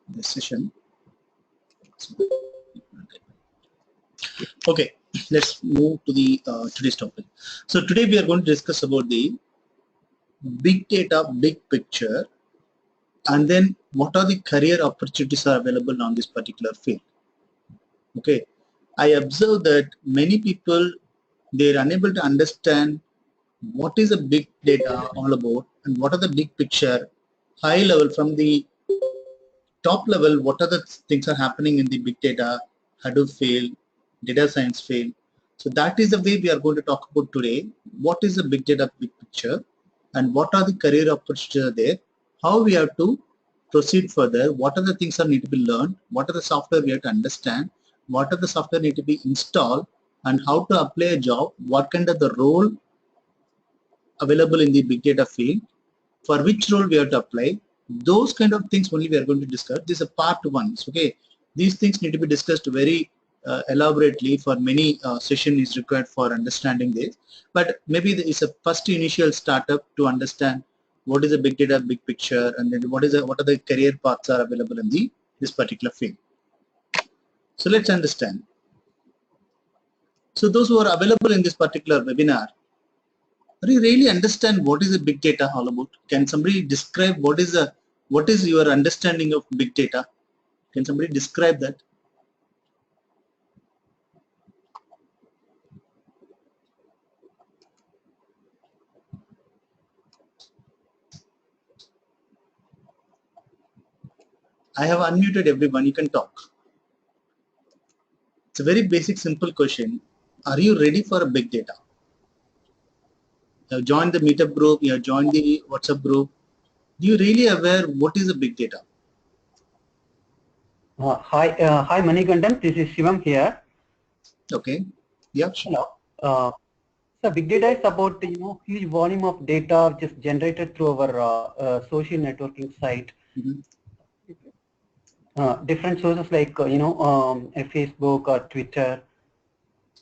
this session. Okay, let's move to the today's topic. So today we are going to discuss about the big data, big picture, and then what are the career opportunities are available on this particular field. Okay, I observe that many people, they're unable to understand what is a big data all about and what are the big picture, high level from the top level, what are the things are happening in the big data, Hadoop field, data science field. So that is the way we are going to talk about today. What is the big data big picture and what are the career opportunities there? How we have to proceed further? What are the things that need to be learned? What are the software we have to understand? What are the software need to be installed and how to apply a job? What kind of the role available in the big data field? For which role we have to apply? Those kind of things only we are going to discuss. This is a part one. Okay, these things need to be discussed very elaborately. For many session is required for understanding this, but maybe it's a first initial startup to understand what is a big data big picture and then what are the career paths are available in this particular field. So let's understand. So those who are available in this particular webinar, do you really understand what is a big data all about? Can somebody describe what is your understanding of big data? Can somebody describe that? I have unmuted everyone. You can talk. It's a very basic, simple question. Are you ready for a big data? You have joined the meetup group. You have joined the WhatsApp group. Do you really aware what is a big data? Hi, Manikandan. This is Shivam here. Okay. Yeah. Hello. So big data is about huge volume of data which is generated through our social networking site. Mm-hmm. Different sources like Facebook or Twitter,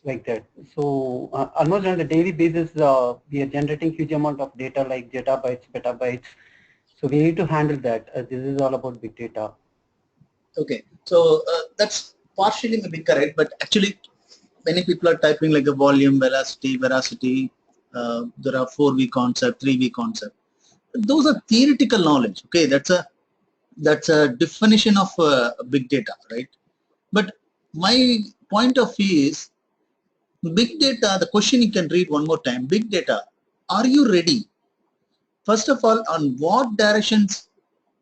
like that. So almost on a daily basis, we are generating huge amount of data like zettabytes, petabytes. So we need to handle that. This is all about big data. Okay. So that's partially maybe correct, but actually many people are typing like a volume, velocity, veracity. There are 4V concept, 3V concept. Those are theoretical knowledge. Okay, that's a definition of big data, right? But my point of view is big data. The question you can read one more time. Big data. Are you ready? First of all, on what directions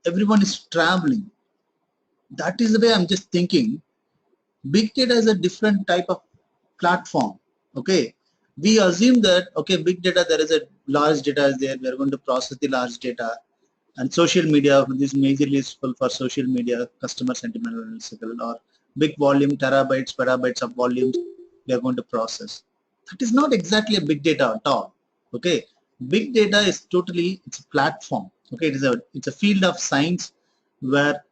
everyone is traveling? That is the way I'm just thinking. Big data is a different type of platform. Okay, we assume that okay, big data, there is a large data is there, we are going to process the large data, and social media, this is majorly useful for social media, customer sentiment analysis, or big volume, terabytes, petabytes of volumes we are going to process. That is not exactly a big data at all. Okay, big data is totally, it's a platform. Okay, it's a field of science where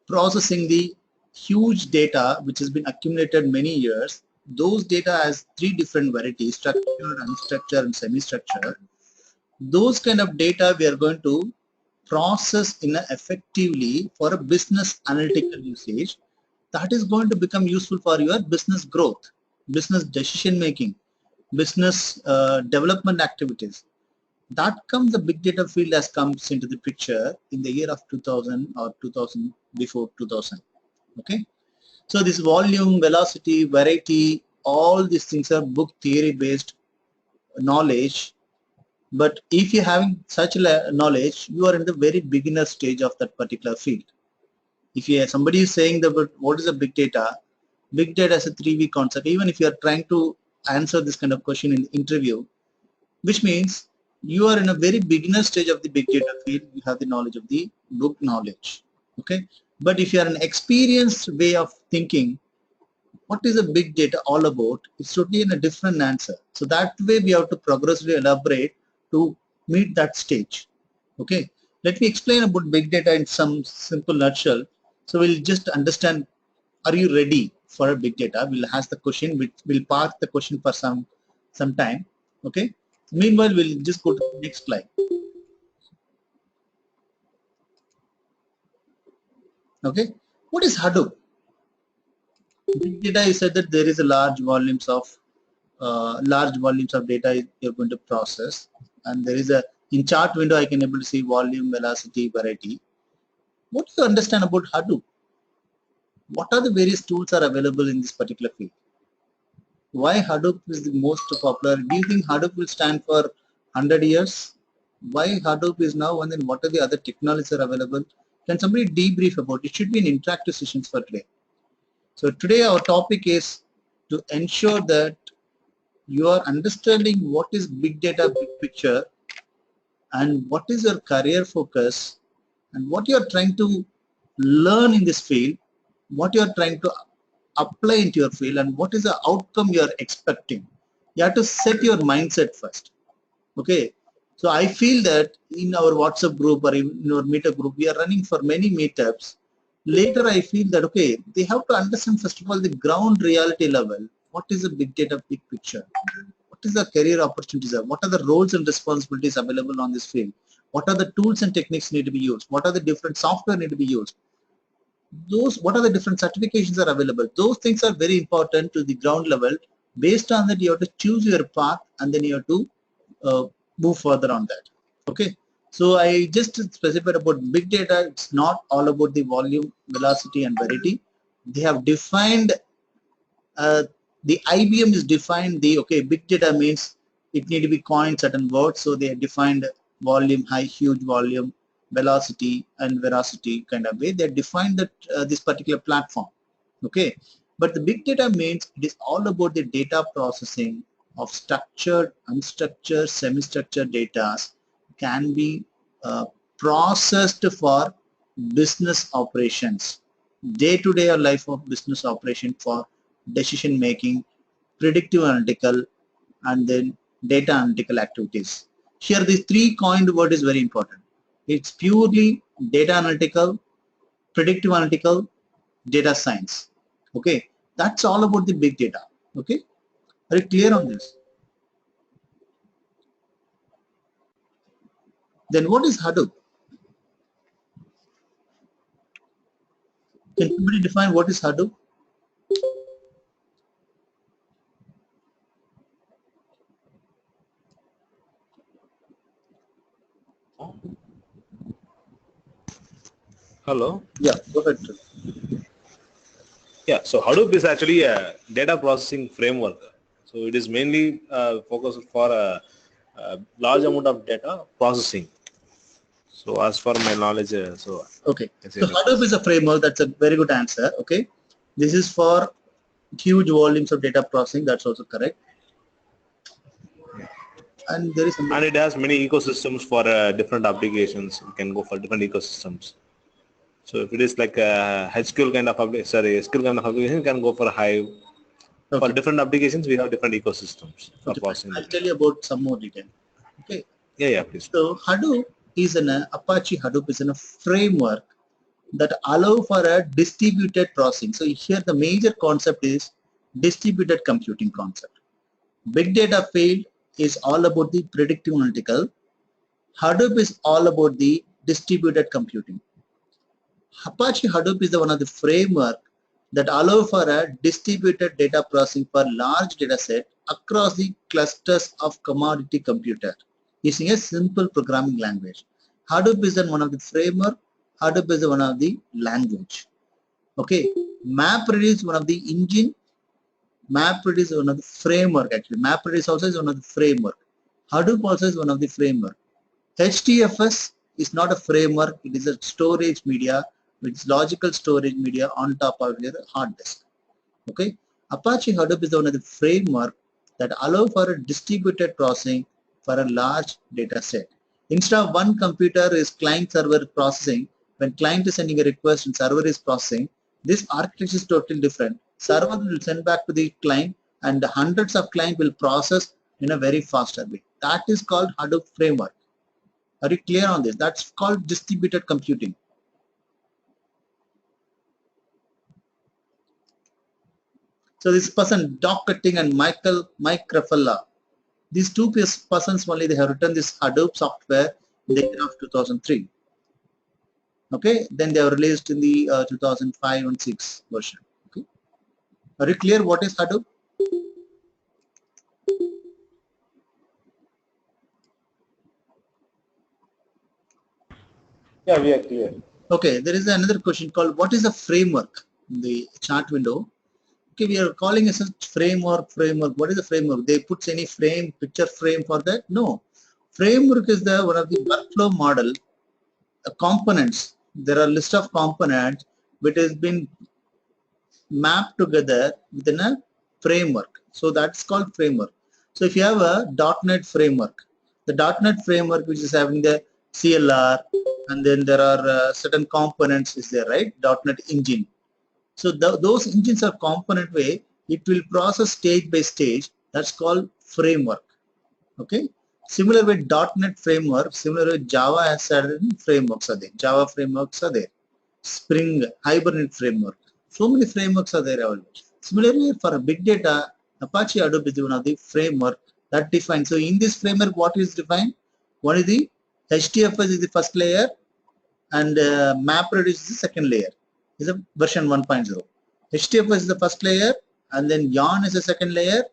processing the huge data which has been accumulated many years. Those data has three different varieties: structured, unstructured, and semi-structured. Those kind of data we are going to process in a effectively for a business analytical usage that is going to become useful for your business growth, business decision making, business development activities. That comes, the big data field has comes into the picture in the year of 2000 or 2000, before 2000. Okay, so this volume, velocity, variety, all these things are book theory based knowledge. But if you're having such knowledge, you are in the very beginner stage of that particular field. If somebody is saying that what is a big data is a 3V concept. Even if you are trying to answer this kind of question in the interview, which means you are in a very beginner stage of the big data field, you have the knowledge of the book knowledge. Okay, but if you are an experienced way of thinking, what is a big data all about, it's totally in a different answer. So that way we have to progressively elaborate to meet that stage. Okay, let me explain about big data in some simple nutshell. So we'll just understand, are you ready for a big data? We'll ask the question, we'll park the question for some time. Okay, meanwhile we'll just go to the next slide. Okay, what is Hadoop? Big data, you said that there is a large volumes of data you're going to process, and there is a in chart window I can able to see volume, velocity, variety. What do you understand about Hadoop? What are the various tools are available in this particular field? Why Hadoop is the most popular? Do you think Hadoop will stand for 100 years? Why Hadoop is now, and then what are the other technologies are available? Can somebody debrief about it? It should be an interactive sessions for today. So today our topic is to ensure that you are understanding what is big data, big picture, and what is your career focus, and what you are trying to learn in this field, what you are trying to apply into your field, and what is the outcome you are expecting. You have to set your mindset first. Okay. So I feel that in our WhatsApp group or in our meetup group, we are running for many meetups. Later I feel that, okay, they have to understand first of all the ground reality level. What is the big data big picture? What is the career opportunities? What are the roles and responsibilities available on this field? What are the tools and techniques need to be used? What are the different software need to be used? Those, what are the different certifications are available? Those things are very important to the ground level. Based on that, you have to choose your path, and then you have to uh, move further on that. Okay. So I just specified about big data. It's not all about the volume, velocity, and variety. They have defined uh, the IBM is defined the, okay, big data means it need to be coined certain words, so they have defined volume, high, huge volume, velocity, and veracity kind of way. They defined that this particular platform. Okay, but the big data means it is all about the data processing of structured, unstructured, semi-structured data can be processed for business operations, day-to-day life of business operation, for decision making, predictive analytical, and then data analytical activities. Here these three coined word is very important. It's purely data analytical, predictive analytical, data science. Okay, that's all about the big data. Okay, are you clear on this? Then what is Hadoop? Can somebody define what is Hadoop? Hello. Yeah, go ahead. Yeah, so Hadoop is actually a data processing framework. So it is mainly focused for a large amount of data processing. So as for my knowledge, Okay, I say so like Hadoop this. is a framework. That's a very good answer. Okay, this is for huge volumes of data processing. That's also correct. And there is And somebody. it has many ecosystems for different applications. You can go for different ecosystems. So if it is like a HQL kind of SQL kind of application, you can go for Hive. For Okay, different applications, we have different ecosystems for okay, fine. processing the I'll tell data. you about some more detail. Okay, Yeah, yeah, please. so Hadoop is an Apache Hadoop is in a framework that allow for a distributed processing. So here the major concept is distributed computing concept. Big data field is all about the predictive analytical. Hadoop is all about the distributed computing. Apache Hadoop is the one of the framework that allow for a distributed data processing for large data set across the clusters of commodity computer using a simple programming language. Hadoop is one of the framework. Hadoop is one of the language. Okay, MapReduce is one of the engine. MapReduce is one of the framework actually. MapReduce also is one of the framework. Hadoop also is one of the framework. HDFS is not a framework, it is a storage media, which is logical storage media on top of your hard disk. Okay, Apache Hadoop is one of the framework that allow for a distributed processing for a large data set. Instead of one computer is client server processing, when client is sending a request and server is processing, this architecture is totally different. Server will send back to the client and hundreds of clients will process in a very faster way. That is called Hadoop framework. Are you clear on this? That's called distributed computing. So this person, Doc Cutting and Mike Raffalla, these two persons only, they have written this Hadoop software in the year of 2003. Okay, then they were released in the 2005 and 6 version. Okay, are you clear what is Hadoop? Yeah, we are clear. Okay, there is another question called what is a framework in the chart window. Okay, we are calling it a framework. What is a framework? They put any frame, picture frame for that? No. Framework is the one of the workflow model components. There are list of components which has been mapped together within a framework. So that's called framework. So if you have a .NET framework, the .NET framework which is having the CLR, and then there are certain components is there, right? .NET engine. So those engines are component way. It will process stage by stage. That's called framework. Okay. Similar with .NET framework, similar with Java has certain frameworks are there. Java frameworks are there. Spring, Hibernate framework. So many frameworks are there available. Similarly, for big data, Apache Hadoop is one of the framework that defines. So in this framework, what is defined? One is the HDFS is the first layer, and MapReduce is the second layer. Is a version 1.0. HDFS is the first layer, and then Yarn is the second layer,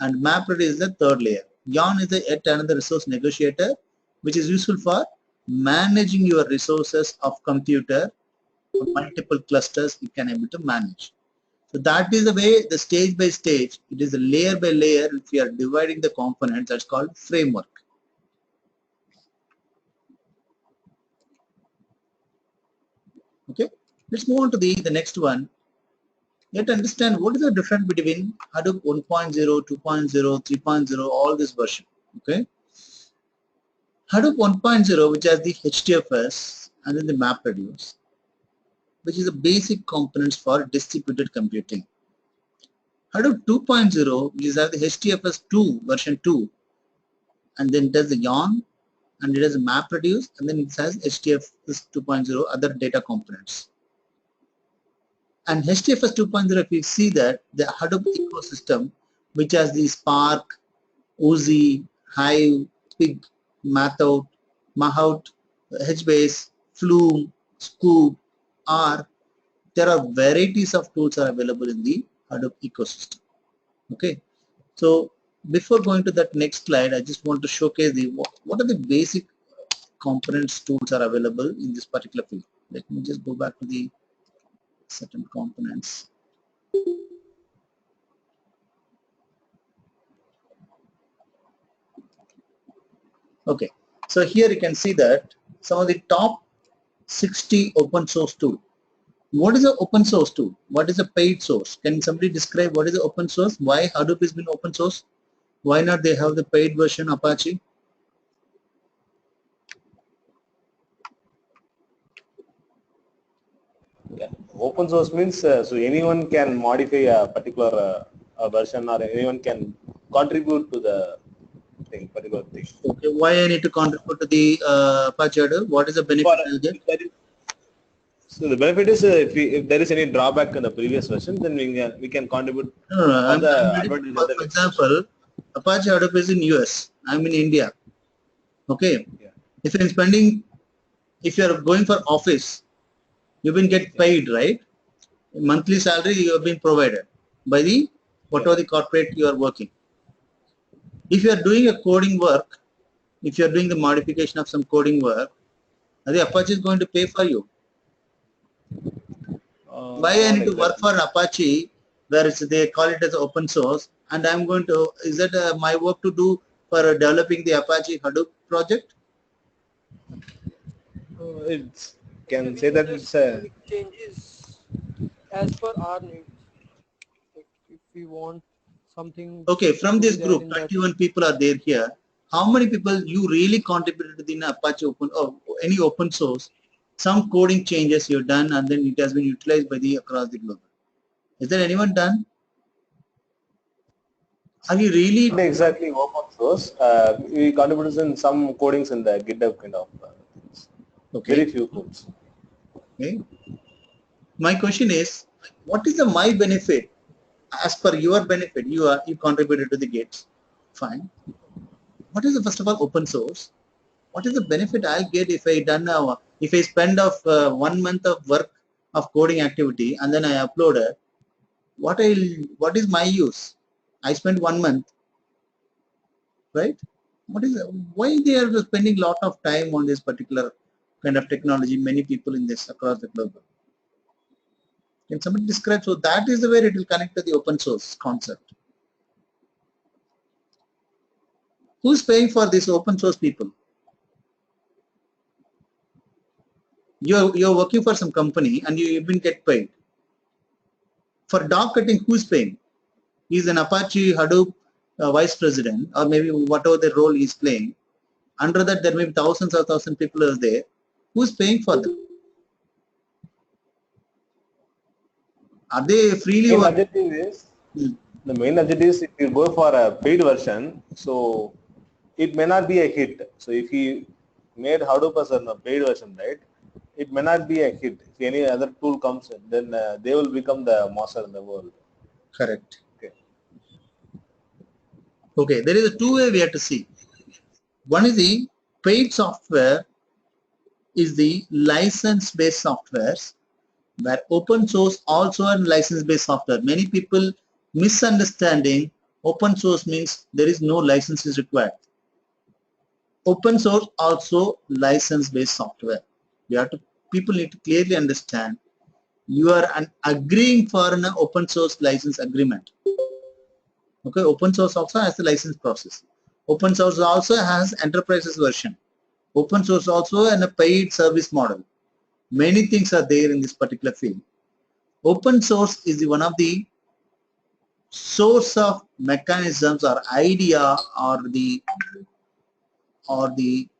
and MapReduce is the third layer. Yarn is yet another resource negotiator, which is useful for managing your resources of computer. Multiple clusters you can able to manage. So that is the way, the stage by stage, it is a layer by layer. If we are dividing the components, that's called framework. Okay, let's move on to the next one. Let us understand what is the difference between Hadoop 1.0, 2.0, 3.0, all this version. Okay, Hadoop 1.0, which has the HDFS and then the MapReduce, which is the basic components for distributed computing. Hadoop 2.0, which is the HDFS 2 version 2, and then it has the Yarn, and it has a MapReduce, and then it has HDFS 2.0 other data components. And HDFS 2.0, if you see that the Hadoop ecosystem, which has the Spark, Oozie, Hive, Pig, Mahout, HBase, Flume, Scoop, R, there are varieties of tools are available in the Hadoop ecosystem. Okay, so before going to that next slide, I just want to showcase the what are the basic components tools are available in this particular field. Let me just go back to the certain components. Okay, so here you can see that some of the top 60 open source tool. What is an open source tool? What is a paid source? Can somebody describe what is the open source? Why Hadoop has been open source? Why not they have the paid version Apache? Yeah. Open source means so anyone can modify a particular version, or anyone can contribute to the particular thing. Okay, why I need to contribute to the Apache Hadoop? What is the benefit I'll get? So the benefit is if there is any drawback in the previous version, then we can contribute No, all the I'm advantages for of the example, Apache Hadoop is in US. I'm in India. Okay. Yeah. If you're spending, if you're going for office, you've been get paid, right? Monthly salary you have been provided by the whatever the corporate you are working. If you are doing a coding work, if you are doing the modification of some coding work, the Apache is going to pay for you. Why I need to work for Apache, where they call it as open source, and I'm going to, is that my work to do for developing the Apache Hadoop project? It's can say that it's a changes as per our needs. Like if we want something. Okay, from to this be there group, in that 21 people are there here. How many people you really contributed to the Apache open or any open source? Some coding changes you've done, and then it has been utilized by the across the globe. Is there anyone done? Are you really? not exactly open source. We contributed in some codings in the GitHub kind of things. Okay. Very few codes. Okay. My question is, what is the my benefit? As per your benefit, you contributed to the Git. Fine. What is the first of all open source? What is the benefit I'll get if I done If I spend of 1 month of work of coding activity and then I upload it, what is my use? I spent 1 month, right? Why they are spending lot of time on this particular kind of technology? Many people in this across the globe. Can somebody describe? So that is where it will connect to the open source concept. Who's paying for this open source people? You're working for some company and you even get paid. For dog cutting, who's paying? He's an Apache Hadoop vice president, or maybe whatever the role he's playing. Under that, there may be thousands or thousand people are there. Who's paying for them? Are they freely main working? objective is the main objective is if you go for a paid version, so it may not be a hit. So if you made Hadoop as a paid version, right, it may not be a hit. If any other tool comes in, then they will become the master in the world. Correct. Okay. Okay, there is a two-way we have to see. One is the paid software is the license-based softwares, where open source also and license-based software. Many people misunderstanding open source means there is no licenses required. Open source also license-based software. People need to clearly understand you are agreeing for an open source license agreement. Okay, open source also has the license process. Open source also has enterprises version. Open source also and a paid service model. Many things are there in this particular field. Open source is one of the source of mechanisms or idea or the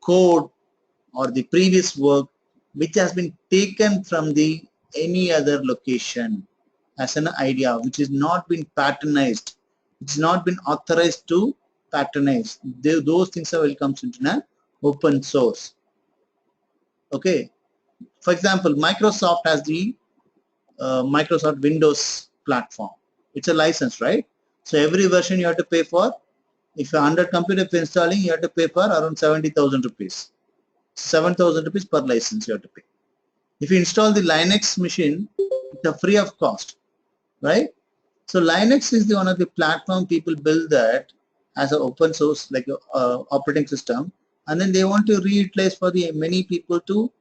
code or the previous work which has been taken from the any other location as an idea which is not been patronized, it's not been authorized to patronize. Those things will come into an open source. Okay, for example, Microsoft has the Microsoft Windows platform. It's a license, right? So every version you have to pay for. If you're 100 computer installing, you have to pay for around 70,000 rupees. 7,000 rupees per license you have to pay. If you install the Linux machine, it's free of cost, right? So Linux is one of the platform people build that as an open source like a operating system, and then they want to reutilize for the many people to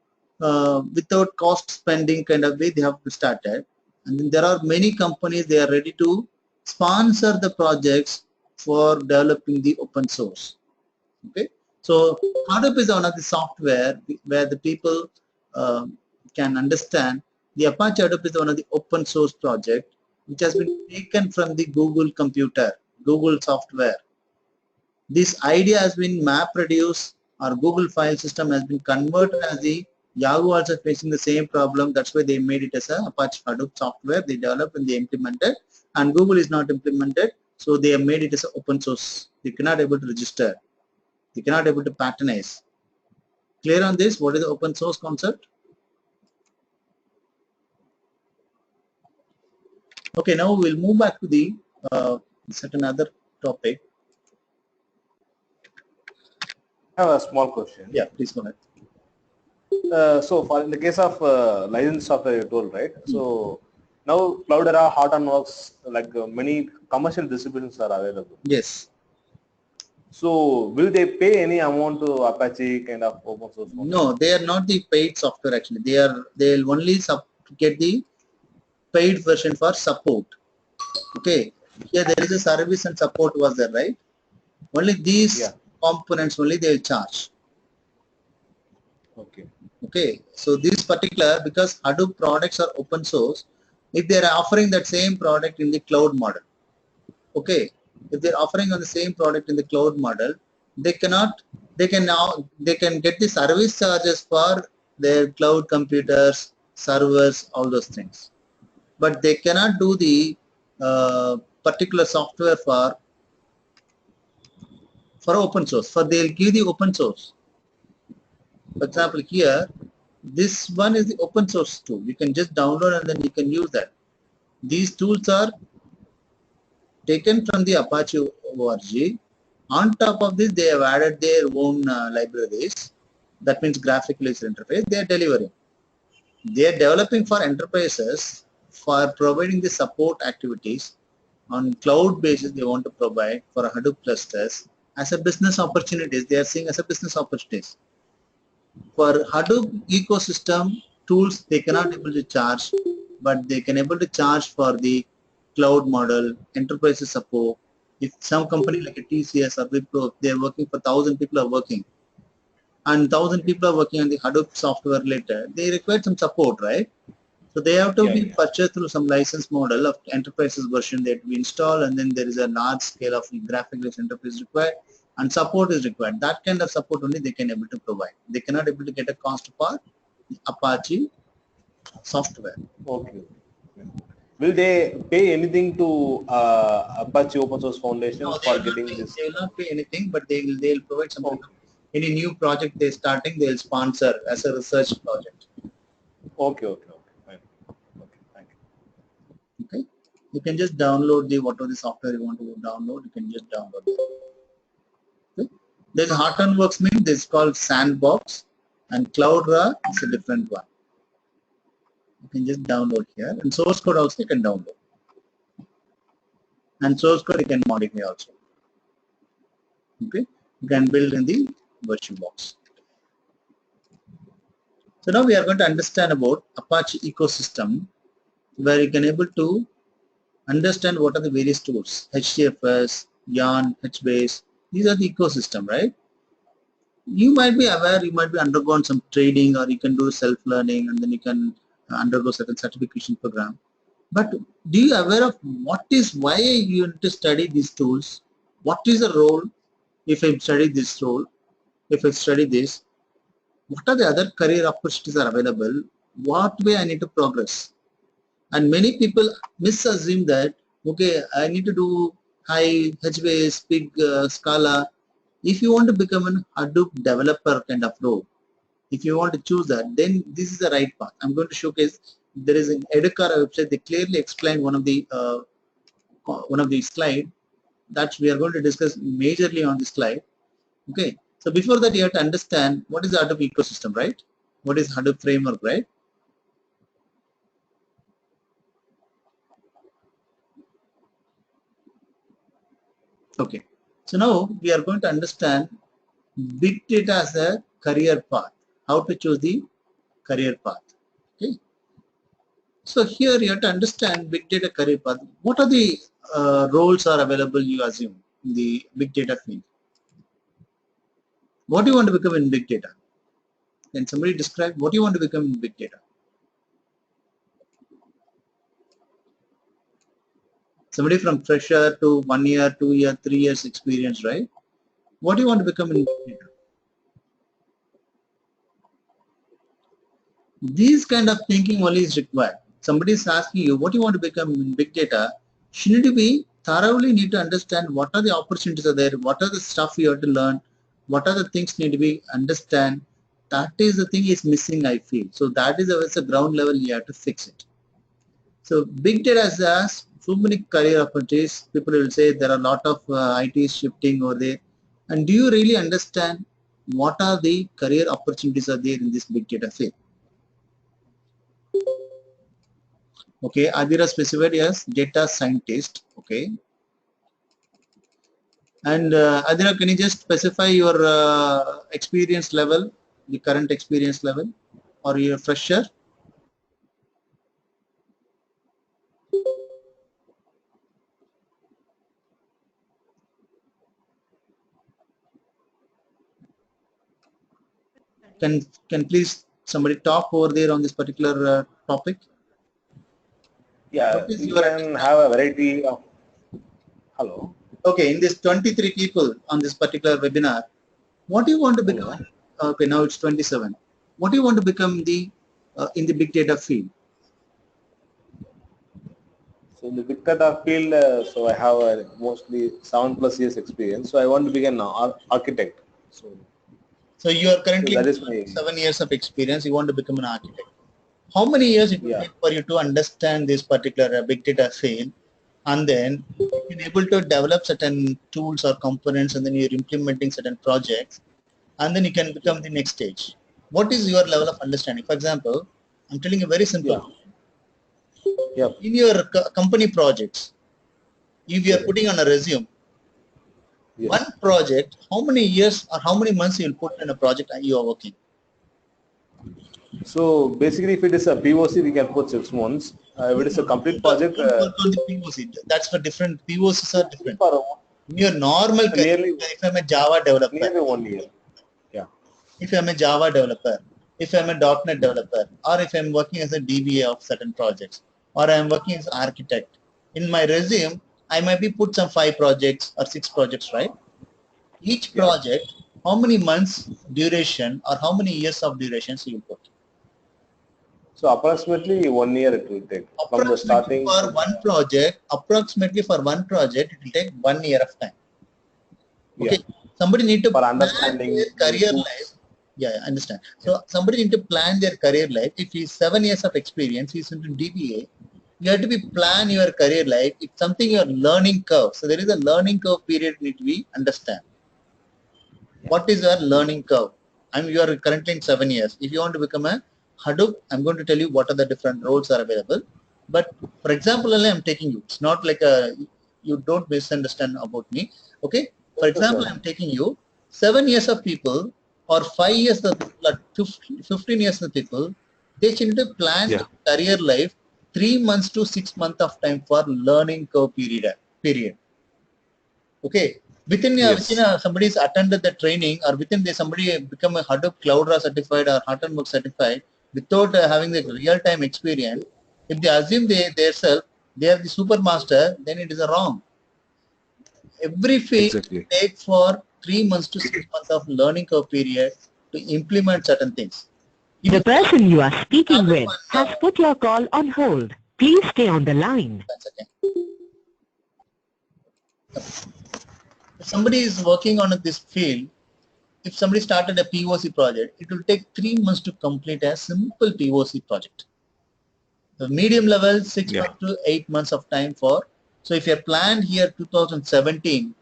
without cost spending kind of way they have to start it. And then there are many companies they are ready to sponsor the projects for developing the open source. Okay, so Hadoop is one of the software where the people can understand. The Apache Hadoop is one of the open source project which has been taken from the Google computer, Google software. This idea has been map reduced or Google file system has been converted as the Yahoo also facing the same problem. That's why they made it as a Apache Hadoop software. They developed and they implemented, and Google is not implemented, so they have made it as an open source. They cannot able to register. They cannot able to patronize. Clear on this? What is the open source concept? Okay, now we'll move back to the certain other topic. I have a small question. Yeah, please go ahead. So for in the case of license software you told, right? So now Cloudera, Hortonworks, like many commercial distributions are available. Yes. So will they pay any amount to Apache kind of open source? No, they are not the paid software actually. They'll only get the paid version for support. Okay. Here there is a service and support was there, right? Only these components only they will charge. Okay. Okay. So this particular, because Hadoop products are open source, if they are offering that same product in the cloud model, okay, if they're offering on the same product in the cloud model, they can get the service charges for their cloud computers, servers, all those things, but they cannot do the particular software for open source. They'll give the open source. For example, here this one is the open source tool. You can just download and then you can use that. These tools are taken from the Apache org. On top of this, they have added their own libraries. that means graphical user interface, they are delivering. They are developing for enterprises for providing the support activities on cloud basis. They want to provide for Hadoop clusters as a business opportunities. They are seeing as a business opportunities. For Hadoop ecosystem tools, they cannot able to charge, but they can able to charge for the cloud model, enterprise support. If some company like a TCS or Wipro, they are working for 1,000 people are working, and 1,000 people are working on the Hadoop software later, they require some support, right? So they have to Yeah, be yeah. purchased through some license model of enterprises version that we install, and then there is a large scale of graphical interface required and support is required. That kind of support only they can able to provide. They cannot able to get a cost for Apache software. Okay. Will they pay anything to Apache Open Source Foundation No, for getting this? they will not pay anything, but they'll provide some kind Okay. of any new project they're starting, they'll sponsor as a research project. Okay, okay, okay. Fine. Okay, thank you. Okay, you can just download the whatever the software you want to download. You can just download it. Okay. There's Hortonworks means this is called Sandbox, and Cloudra is a different one. You can just download here, and source code also you can download, and source code you can modify also. Okay, you can build in the VirtualBox. So now we are going to understand about Apache ecosystem, where you can able to understand what are the various tools, HDFS, Yarn, HBase. These are the ecosystem, right? You might be aware, you might be undergone some training, or you can do self-learning, and then you can undergo certain certification program. But do you aware of why you need to study these tools? What is the role if I study this role? If I study this, what are the other career opportunities are available? What way I need to progress? And many people misassume that, okay, I need to do high HBase, big Scala. If you want to become an Hadoop developer kind of role, if you want to choose that, then this is the right path. I'm going to showcase. There is an Educara website. They clearly explain one of the slide that we are going to discuss majorly on this slide. Okay. So before that, you have to understand what is the Hadoop ecosystem, right? What is Hadoop framework, right? Okay. So now we are going to understand big data as a career path. How to choose the career path. Okay. So here you have to understand big data career path. What are the roles are available, you assume, in the big data field? What do you want to become in big data? Can somebody describe what you want to become in big data? Somebody from fresher to 1 year, 2 year, 3 years experience, right? What do you want to become in big data? These kind of thinking only is required. Somebody is asking you what you want to become in big data. You need to be thoroughly need to understand what are the opportunities are there, what are the stuff you have to learn, what are the things need to be understand. That is the thing is missing, I feel. So that is a ground level you have to fix it. So big data has so many career opportunities. People will say there are a lot of IT shifting over there. And do you really understand what are the career opportunities are there in this big data field? Okay, Adira specified as data scientist. Okay. And Adira, can you just specify your experience level, the current experience level, or your fresher? Can please somebody talk over there on this particular topic? What Yeah, is we your can have a variety of. Hello. okay, in this 23 people on this particular webinar, what do you want to become? Hello. Okay, now it's 27. What do you want to become the in the big data field? So in the big data field, so I have mostly 7+ years experience. So I want to become an architect. So you are So currently that is my 7 years of experience. You want to become an architect. How many years it will yeah. take for you to understand this particular big data field, and then you're able to develop certain tools or components, and then you're implementing certain projects, and then you can become the next stage. What is your level of understanding? For example, I'm telling you very simple. Yeah. In your company projects, if you are putting on a resume, one project, how many years or how many months you will put in a project you are working? So basically, if it is a POC, we can put 6 months. If it is a complete project, Don't work on the POC. That's for different. POCs are different. for In your normal career, nearly if I'm a Java developer, 1 year. Yeah. if I'm a Java developer, if I'm a .NET developer, or if I'm working as a DBA of certain projects, or I'm working as an architect, in my resume, I might be put some 5 projects or 6 projects, right? Each Yeah. project, how many months duration or how many years of durations you put? So approximately 1 year it will take from the Approximately starting for to one project, it will take 1 year of time. Okay, somebody need to for plan understanding their the career life. tools. Yeah, I understand. So somebody need to plan their career life. If he's 7 years of experience, he's into DBA. You have to be plan your career life. It's something your learning curve. So there is a learning curve period need to be understand. What is your learning curve? You are currently in 7 years. If you want to become a Hadoop, I'm going to tell you what are the different roles are available. But for example, I'm taking you. It's not like you don't misunderstand about me. Okay. For example, I'm taking you 7 years of people or 5 years of people or 15 years of people. They need to plan their career life 3 months to 6 months of time for learning curve period. Okay. Within somebody's attended the training or within somebody become a Hadoop Cloudera certified or Hadoop certified without having the real-time experience, if they assume they are the super master, then it is wrong. Every field takes for 3 months to 6 months of learning curve period to implement certain things. The person you are speaking with has put your call on hold. Please stay on the line. If somebody is working on this field, if somebody started a POC project, it will take 3 months to complete a simple POC project. The medium level, 6 months to 8 months of time for. So if you have planned here 2017,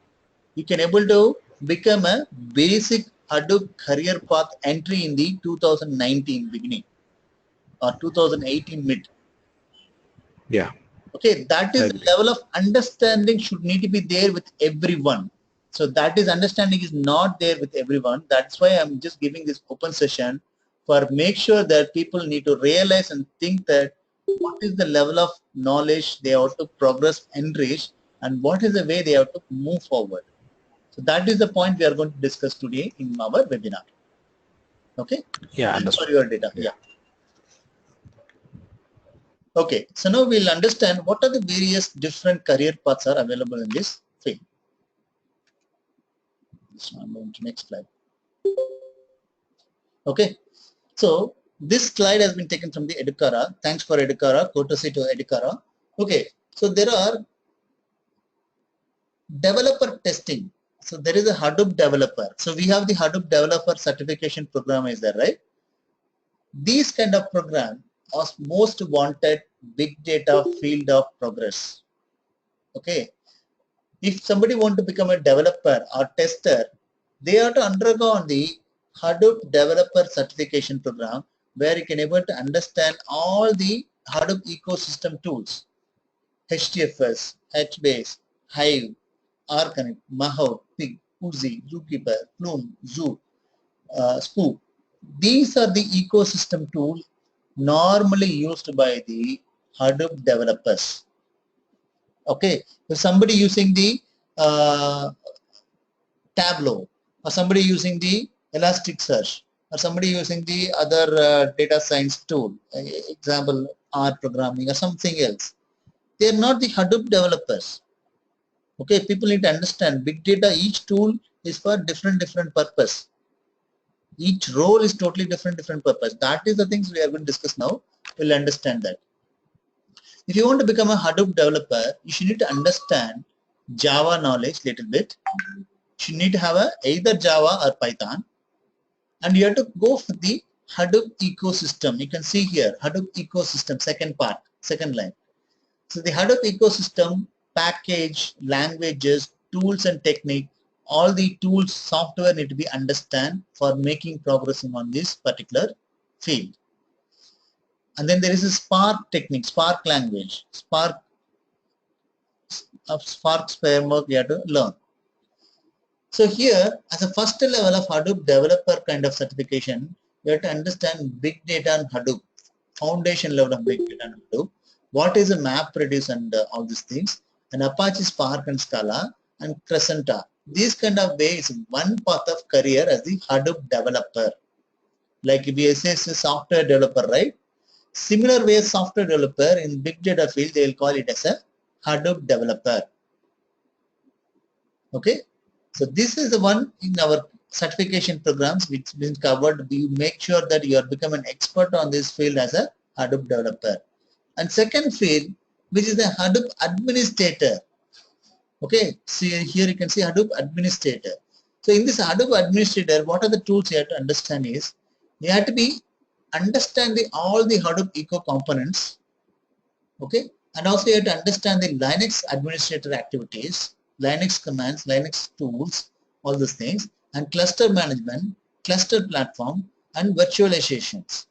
you can able to become a basic Hadoop career path entry in the 2019 beginning or 2018 mid. Yeah. Okay, that is the level of understanding should need to be there with everyone. So that is understanding is not there with everyone. That's why I'm just giving this open session for make sure that people need to realize and think that what is the level of knowledge they have to progress and reach and what is the way they have to move forward. So that is the point we are going to discuss today in our webinar. Okay. Yeah, Thanks for understood. your data. Yeah. Okay, so now we'll understand what are the various different career paths are available in this field. So I'm going to next slide. Okay, so this slide has been taken from the Educara. Thanks for Educara, courtesy to Educara. Okay, so there are developer testing. So there is a Hadoop developer. So we have the Hadoop developer certification program is there, right? These kind of program are most wanted big data field of progress. Okay. If somebody want to become a developer or tester, they have to undergo on the Hadoop developer certification program where you can able to understand all the Hadoop ecosystem tools, HDFS, HBase, Hive, Arconnect, Mahout, Pig, Uzi, Zookeeper, Plume, Zoo, Spook. These are the ecosystem tools normally used by the Hadoop developers. Okay, if somebody using the Tableau or somebody using the Elasticsearch or somebody using the other data science tool, example R programming or something else, they are not the Hadoop developers. Okay, people need to understand big data, each tool is for different purpose. Each role is totally different purpose. That is the things we are going to discuss now. We'll understand that. If you want to become a Hadoop developer, you should need to understand Java knowledge little bit. You need to have either Java or Python, and you have to go for the Hadoop ecosystem. You can see here Hadoop ecosystem, second part, second line. So the Hadoop ecosystem, package, languages, tools and technique, all the tools, software need to be understand for making progressing on this particular field. And then there is a Spark technique, Spark language, Spark framework you have to learn. So here, as a first level of Hadoop developer kind of certification, you have to understand big data and Hadoop, foundation level of big data and Hadoop. What is a MapReduce and all these things, and Apache Spark and Scala and Crescenta. These kind of ways, one path of career as the Hadoop developer. Like if we say software developer, right? Similar way software developer in big data field, they will call it as a Hadoop developer. Okay. So this is the one in our certification programs which been covered. We make sure that you are become an expert on this field as a Hadoop developer. And second field, which is the Hadoop administrator. Okay, see here you can see Hadoop administrator. So in this Hadoop administrator, what are the tools you have to understand is, you have to be understand all the Hadoop Eco components. Okay, and also you have to understand the Linux administrator activities, Linux commands, Linux tools, all these things, and cluster management, cluster platform, and virtualizations.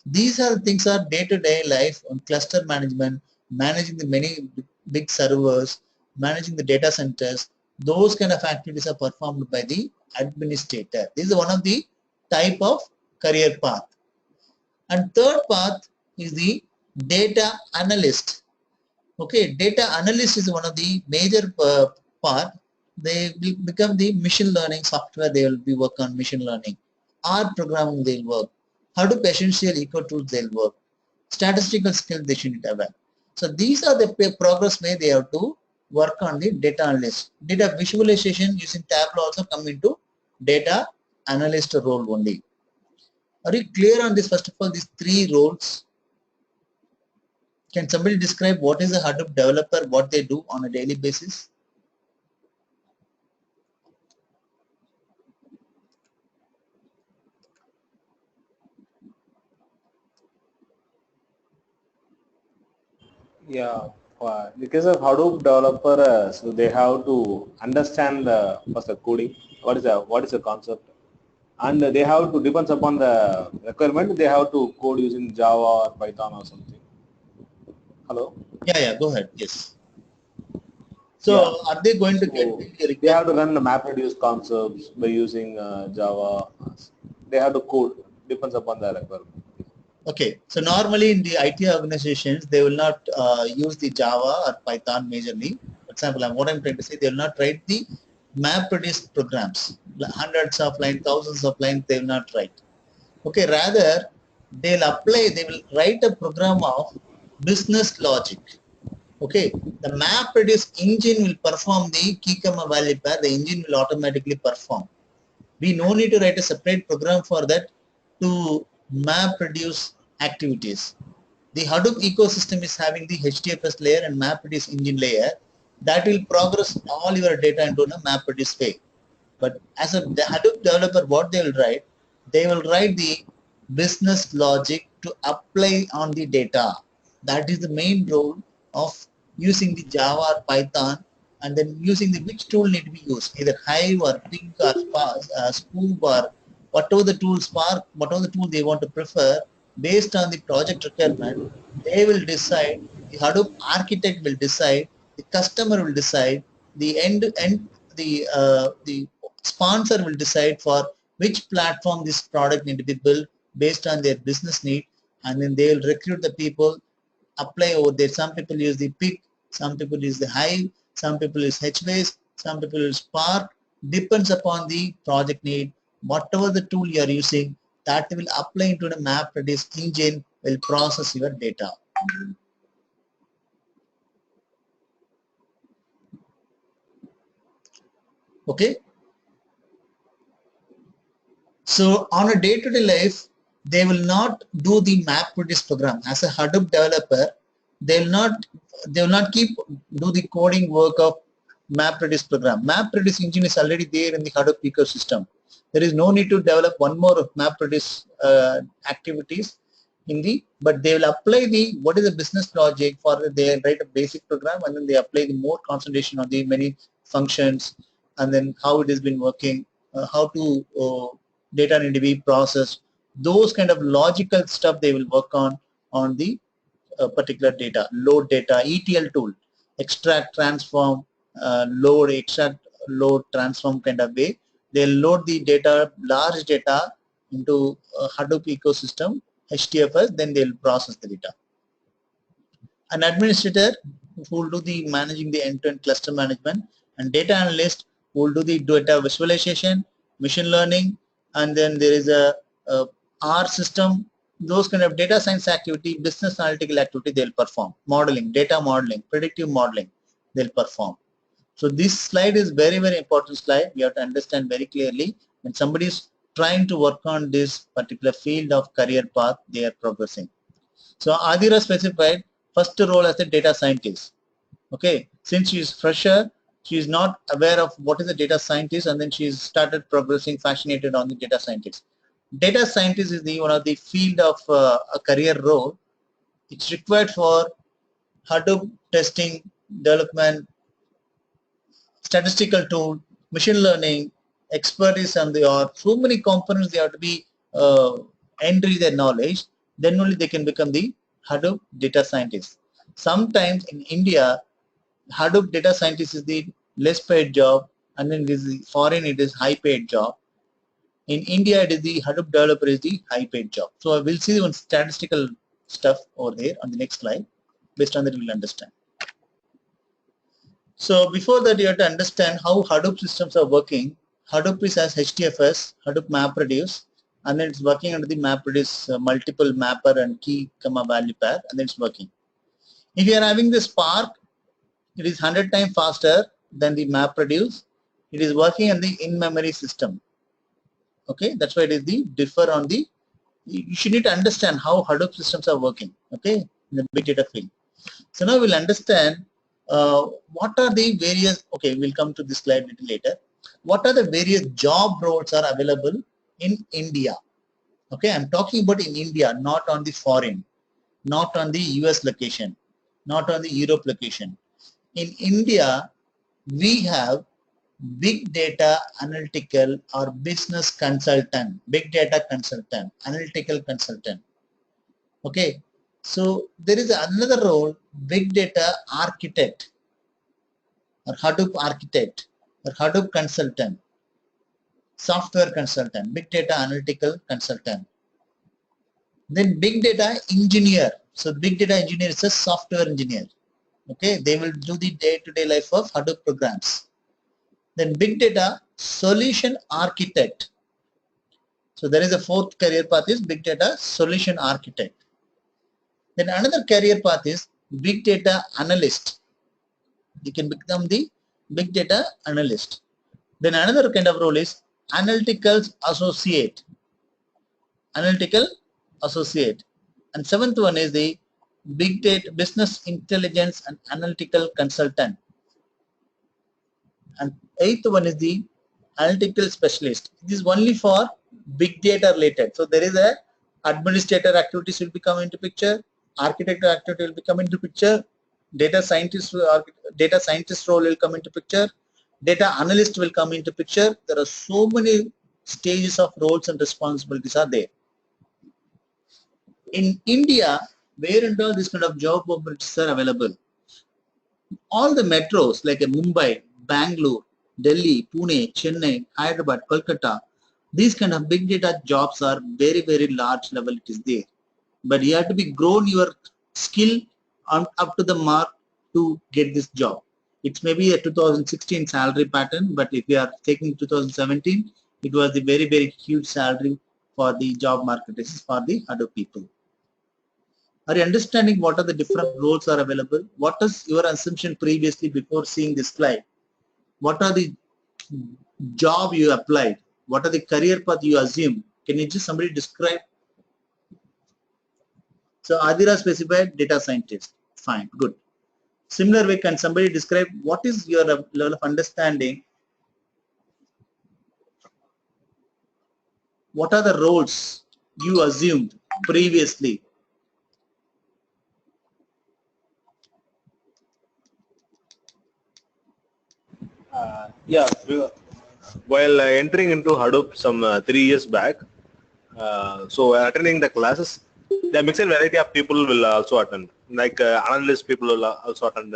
These are things are day-to-day life on cluster management, managing the many big servers, managing the data centers. Those kind of activities are performed by the administrator. This is one of the type of career path. And third path is the data analyst. Okay, data analyst is one of the major part. They will become the machine learning software. They will be work on machine learning. R programming they'll work. Hadoop essential eco tools they'll work. Statistical skills they should have. So these are the progress way they have to work on the data analyst. Data visualization using Tableau also come into data analyst role only. Are you clear on this? First of all, these three roles. Can somebody describe what is a Hadoop developer, what they do on a daily basis? Yeah, because of Hadoop developer, so they have to understand first the coding, what is the concept, and they have to, depends upon the requirement, they have to code using Java or Python or something. Hello? Yeah, go ahead. Yes. So Yeah. are they going to So get they have to run the MapReduce concepts by using Java. They have to code, depends upon the requirement. Okay, so normally in the IT organizations, they will not use the Java or Python majorly. For example, what I'm trying to say, they will not write the MapReduce programs. Hundreds of lines, thousands of lines, they will not write. Okay, rather, they will write a program of business logic. Okay, the MapReduce engine will perform the key comma value pair, the engine will automatically perform. We no need to write a separate program for that to MapReduce activities. The Hadoop ecosystem is having the HDFS layer and MapReduce engine layer that will progress all your data into a MapReduce way. But as a Hadoop developer, what they will write the business logic to apply on the data. That is the main role of using the Java or Python, and then using the which tool need to be used, either Hive or Pig or Scoop or whatever the tool, Spark, whatever the tool they want to prefer, based on the project requirement, they will decide, the Hadoop architect will decide, the customer will decide, the the sponsor will decide for which platform this product need to be built based on their business need, and then they will recruit the people, apply over there. Some people use the Pig, some people use the Hive, some people use HBase, some people use Spark. Depends upon the project need. Whatever the tool you are using, that will apply into the MapReduce engine, will process your data. Okay. So on a day-to-day life, they will not do the MapReduce program. As a Hadoop developer, they will not keep do the coding work of MapReduce program. MapReduce engine is already there in the Hadoop ecosystem. There is no need to develop one more of MapReduce activities but they will apply the what is the business logic for they write a basic program, and then they apply the more concentration on the many functions, and then how it has been working, how to data need to be processed. Those kind of logical stuff they will work on the particular data, load data, ETL tool, extract, transform, load, extract, load, transform kind of way. They'll load the data, large data into Hadoop ecosystem, HDFS, then they'll process the data. An administrator who will do the managing the end-to-end cluster management, and data analyst who will do the data visualization, machine learning, and then there is a R system. Those kind of data science activity, business analytical activity they'll perform. Modeling, data modeling, predictive modeling they'll perform. So this slide is very, very important slide. We have to understand very clearly when somebody is trying to work on this particular field of career path, they are progressing. So Adira specified first role as a data scientist. Okay, since she is fresher, she is not aware of what is a data scientist, and then she started progressing, fascinated on the data scientist. Data scientist is one of the field of a career role. It's required for Hadoop testing, development, statistical tool, machine learning, expertise, and there are so many components they have to be entry their knowledge. Then only they can become the Hadoop data scientist. Sometimes in India, Hadoop data scientist is the less paid job, and then this is foreign it is high paid job. In India, it is the Hadoop developer is the high paid job. So we'll see one statistical stuff over there on the next slide. Based on that, we'll understand. So before that, you have to understand how Hadoop systems are working. Hadoop is as HDFS, Hadoop MapReduce, and then it's working under the MapReduce multiple mapper and key comma value pair, and then it's working. If you are having the Spark, it is 100 times faster than the MapReduce. It is working on the in-memory system. Okay, that's why it is the differ on the. You should need to understand how Hadoop systems are working. Okay, in the big data field. So now we'll understand what are the various. Okay, we'll come to this slide a little later. What are the various job roles are available in India? Okay, I'm talking about in India, not on the foreign, not on the US location, not on the Europe location. In India, we have big data analytical or business consultant, big data consultant, analytical consultant. Okay, so there is another role, big data architect or Hadoop architect or Hadoop consultant, software consultant, big data analytical consultant. Then big data engineer. So big data engineer is a software engineer. Okay, they will do the day-to-day life of Hadoop programs. Then big data solution architect. So there is a fourth career path is big data solution architect. Then another career path is big data analyst. You can become the big data analyst. Then another kind of role is analytical associate. Analytical associate. And seventh one is the big data business intelligence and analytical consultant. And eighth one is the analytical specialist. This is only for big data related. So there is a administrator activities will become into picture, architect activity will become into picture, data scientist role will come into picture, data analyst will come into picture. There are so many stages of roles and responsibilities are there. In India, where and all this kind of job opportunities are available, all the metros like Mumbai, Bangalore, Delhi, Pune, Chennai, Hyderabad, Kolkata, these kind of big data jobs are very, very large level it is there. But you have to be grown your skill up to the mark to get this job. It's maybe a 2016 salary pattern, but if you are taking 2017, it was a very, very huge salary for the job market. This is for the Hadoop people. Are you understanding what are the different roles are available? What is your assumption previously before seeing this slide? What are the job you applied? What are the career path you assume? Can you just somebody describe? So Adira specified data scientist. Fine, good. Similar way, can somebody describe what is your level of understanding? What are the roles you assumed previously? Yeah, while entering into Hadoop some 3 years back, so attending the classes, the mixed variety of people will also attend. Like analyst people will also attend.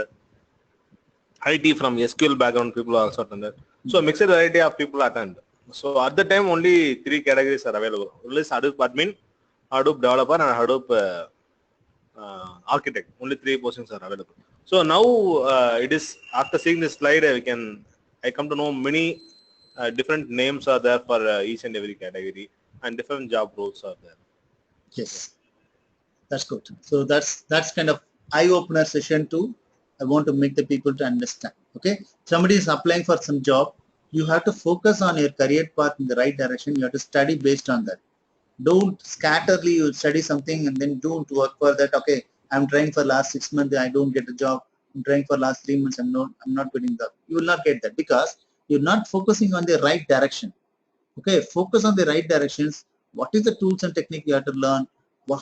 IT from SQL background people also attended. So mixed variety of people attend. So at the time only 3 categories are available. Only Hadoop admin, Hadoop developer and Hadoop architect. Only 3 positions are available. So now it is after seeing this slide I come to know many different names are there for each and every category and different job roles are there. Yes, that's good. So that's kind of eye-opener session too. I want to make the people to understand. Okay, somebody is applying for some job. You have to focus on your career path in the right direction. You have to study based on that. Don't scatterly you study something and then don't work for that. Okay, I'm trying for last 6 months, I don't get a job. I'm trying for last 3 months, I'm not getting that. You will not get that because you're not focusing on the right direction. Okay, focus on the right directions. What is the tools and technique you have to learn?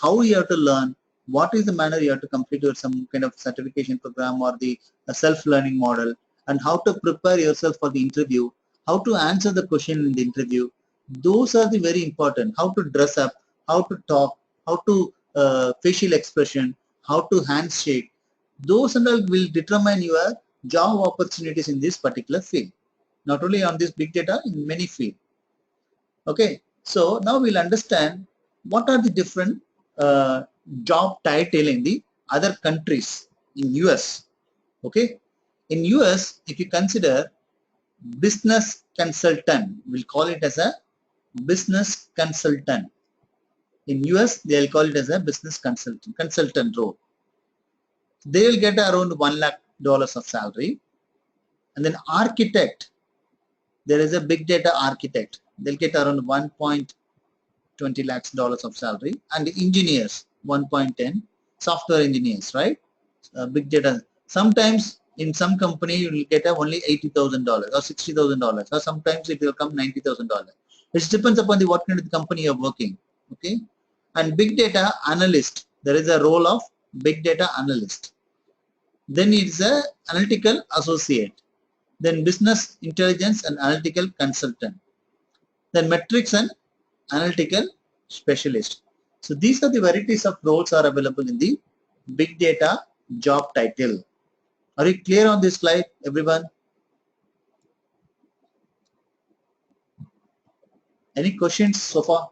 How you have to learn? What is the manner you have to complete your some kind of certification program or the self-learning model, and how to prepare yourself for the interview, how to answer the question in the interview. Those are the very important. How to dress up, how to talk, how to facial expression, how to handshake. Those and all will determine your job opportunities in this particular field. Not only on this big data, in many fields. Okay, so now we'll understand what are the different job title in the other countries in US. Okay, in US, if you consider business consultant, we'll call it as a business consultant. In US, they'll call it as a business consultant role. They'll get around $1 lakh of salary. And then architect, there is a big data architect. They'll get around 1.20 lakhs of salary, and engineers 1.10, software engineers, right? Big data. Sometimes in some company you will get only $80,000 or $60,000, or sometimes it will come $90,000. It depends upon the what kind of company you're working. Okay, and big data analyst, there is a role of big data analyst. Then it's a analytical associate. Then business intelligence and analytical consultant. Then metrics and analytical specialist. So these are the varieties of roles are available in the big data job title. Are you clear on this slide, everyone? Any questions so far?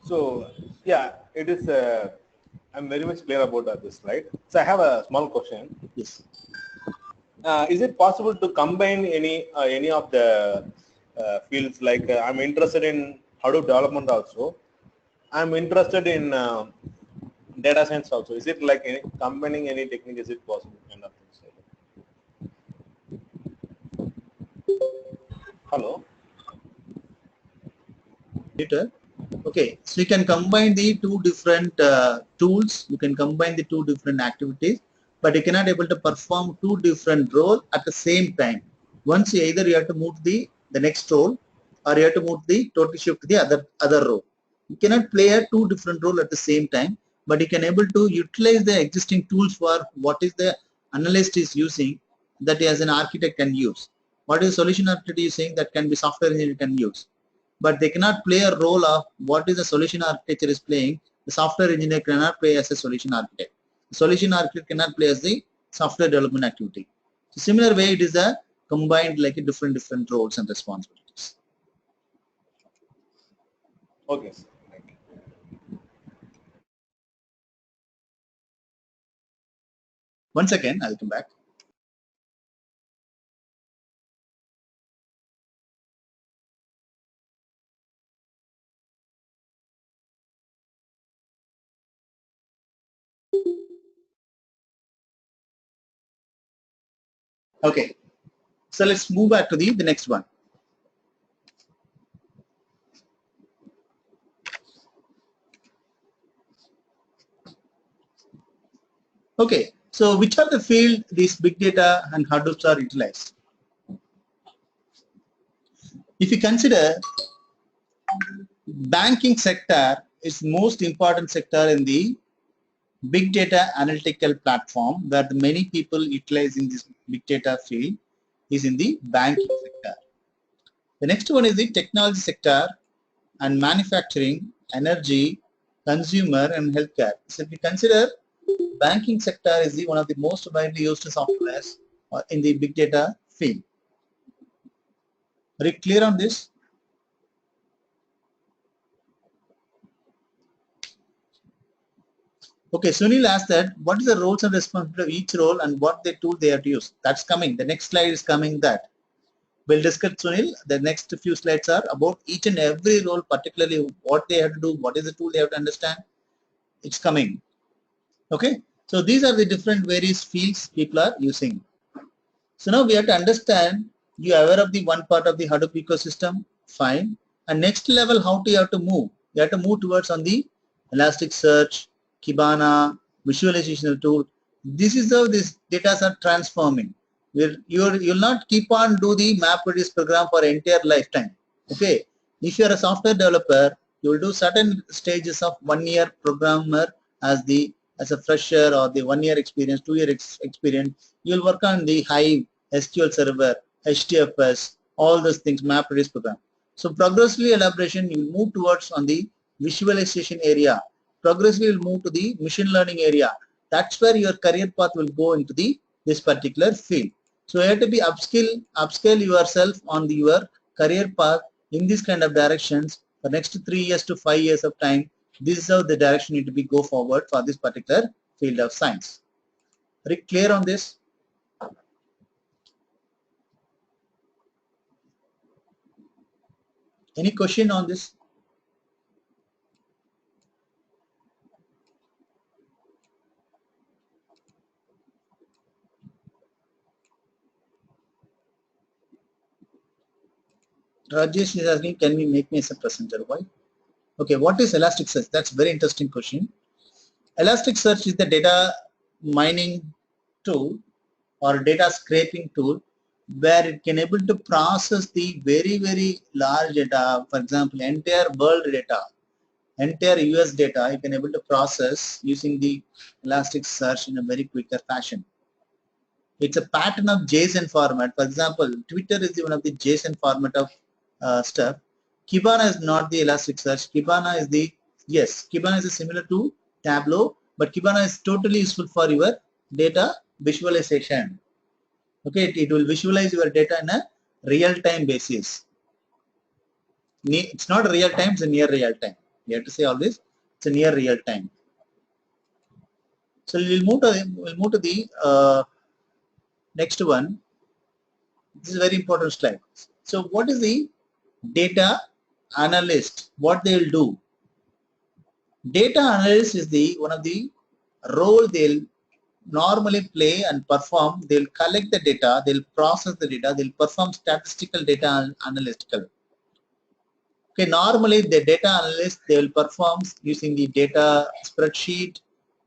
So yeah, it is. I'm very much clear about this slide. So I have a small question. Yes. Is it possible to combine any of the fields? Like I'm interested in Hadoop development also. I'm interested in data science also. Is it like combining any technique? Is it possible? Kind of things like that. Hello. Okay, so you can combine the two different tools. You can combine the two different activities, but you cannot able to perform two different roles at the same time. Once you either you have to move the next role, or you have to move the total shift to the other role. You cannot play a two different role at the same time, but you can able to utilize the existing tools for what is the analyst is using that as an architect can use. What is solution architect using that can be software engineer can use. But they cannot play a role of what is the solution architecture is playing. The software engineer cannot play as a solution architect. The solution architect cannot play as the software development activity. So similar way, it is a combined like a different roles and responsibilities. Okay, sir. Thank you. Once again, I'll come back. Okay, so let's move back to the next one. Okay, so which are the field these big data and Hadoops are utilized? If you consider banking sector is most important sector in the big data analytical platform where the many people utilizing this big data field is in the banking sector. The next one is the technology sector and manufacturing, energy, consumer and healthcare. So if you consider banking sector is the one of the most widely used softwares in the big data field. Are you clear on this? Okay, Sunil asked that what is the roles and responsibility of each role and what the tool they have to use. That's coming. The next slide is coming that. We'll discuss, Sunil. The next few slides are about each and every role, particularly what they have to do, what is the tool they have to understand. It's coming. Okay. So these are the different various fields people are using. So now we have to understand, you are aware of the one part of the Hadoop ecosystem, fine. And next level, how do you have to move? You have to move towards on the Elasticsearch, Kibana, visualization tool. This is how these data are transforming. You'll not keep on do the map reduce program for entire lifetime. Okay. If you are a software developer, you will do certain stages of 1 year programmer as a fresher or the 1 year experience, 2 year experience. You'll work on the Hive, SQL Server, HDFS, all those things, map reduce program. So progressively elaboration, you will move towards on the visualization area. Progressively will move to the machine learning area. That's where your career path will go into this particular field. So you have to be upscale yourself on your career path in this kind of directions for next 3 years to 5 years of time. This is how the direction need to be go forward for this particular field of science. Are you clear on this? Any question on this? Rajesh is asking, can we make me as a presenter? Why? Okay, what is Elasticsearch? That's a very interesting question. Elasticsearch is the data mining tool or data scraping tool where it can able to process the very large data, for example, entire world data, entire US data, you can able to process using the Elasticsearch in a very quicker fashion. It's a pattern of JSON format. For example, Twitter is one of the JSON format of stuff. Kibana is not the Elasticsearch. Kibana is Kibana is similar to Tableau, but Kibana is totally useful for your data visualization. Okay, it will visualize your data in a real-time basis. It's not real time, it's a near real time. You have to say always, it's a near real time. So we'll move to the next one. This is a very important slide. So what is the data analyst? What they will do? Data analyst is one of the role they'll normally play and perform. They'll collect the data, they'll process the data, they'll perform statistical data analytical. Okay, normally the data analyst, they will perform using the data spreadsheet,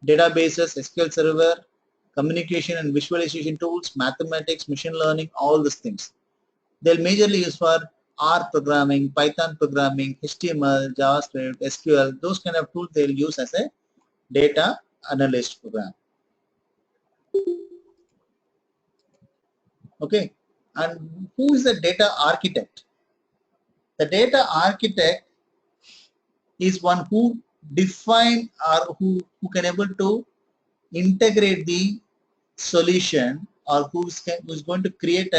databases, SQL Server, communication and visualization tools, mathematics, machine learning, all these things. They'll majorly use for R programming, Python programming, HTML, JavaScript, SQL, those kind of tools they'll use as a data analyst program. Okay, and who is the data architect? The data architect is one who define or who can able to integrate the solution or who's going to create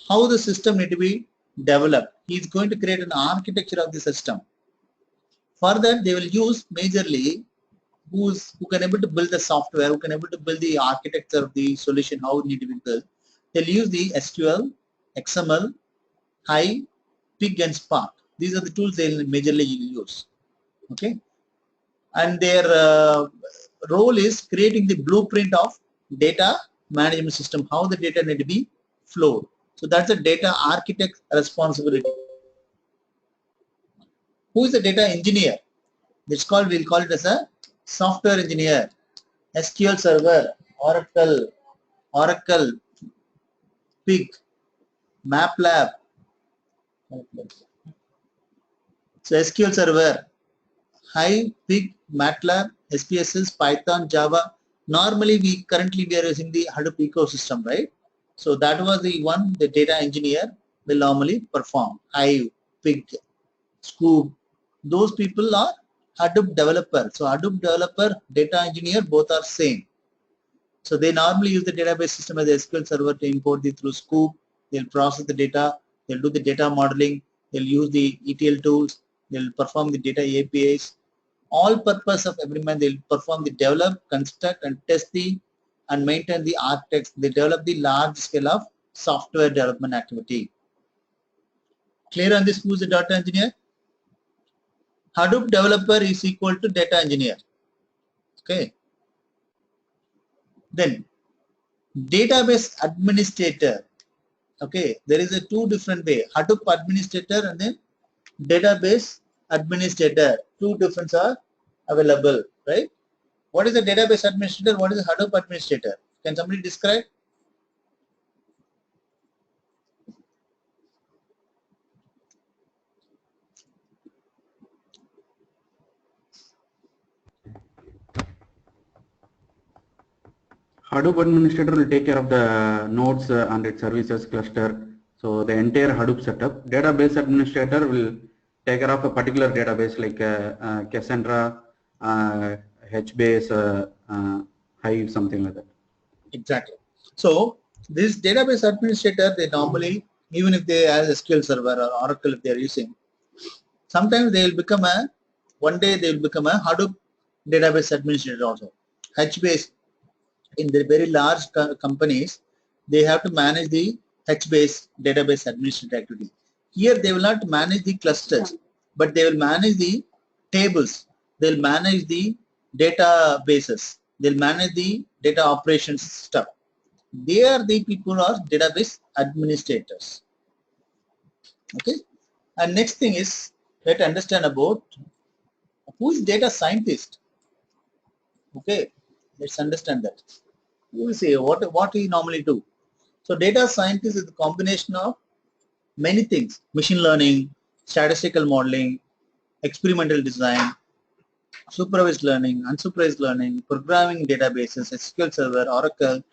how the system need to be developed. He's going to create an architecture of the system. For that, they will use majorly who can able to build the software, who can able to build the architecture of the solution, how it need to be built. They'll use the SQL, XML, Hive, Pig and Spark. These are the tools they'll majorly use. Okay, and their role is creating the blueprint of data management system, how the data need to be flowed. So that's a data architect responsibility. Who is the data engineer? We'll call it as a software engineer. SQL Server, Oracle, Pig, MATLAB. So SQL Server, Hive, Pig, MATLAB, SPSS, Python, Java. Normally, currently we are using the Hadoop ecosystem, right? So that was the one the data engineer will normally perform. Hive, Pig, Scoop. Those people are Hadoop developer. So Hadoop developer, data engineer, both are same. So they normally use the database system as a SQL server to import it through Scoop. They'll process the data. They'll do the data modeling. They'll use the ETL tools. They'll perform the data APIs. All purpose of every man, they'll perform the develop, construct, and test the and maintain the architects. They develop the large scale of software development activity. Clear on this? Who's the data engineer? Hadoop developer is equal to data engineer. Okay. Then database administrator. Okay, there is a two different way. Hadoop administrator and then database administrator. Two different are available, right? What is the database administrator? What is the Hadoop administrator? Can somebody describe? Hadoop administrator will take care of the nodes and its services cluster. So the entire Hadoop setup. Database administrator will take care of a particular database like Cassandra, HBase, Hive, something like that. Exactly. So this database administrator, they normally, even if they have SQL Server or Oracle if they are using, sometimes they will become one day they will become a Hadoop database administrator also. HBase, in the very large companies, they have to manage the HBase database administrator activity. Here they will not manage the clusters, but they will manage the tables. They'll manage the databases. They'll manage the data operations stuff. They are the people who are database administrators. Okay. And next thing is, let's understand about who is data scientist. Okay. Let's understand that. You will see what we normally do. So data scientist is the combination of many things: machine learning, statistical modeling, experimental design, supervised learning, unsupervised learning, programming databases, SQL Server, Oracle.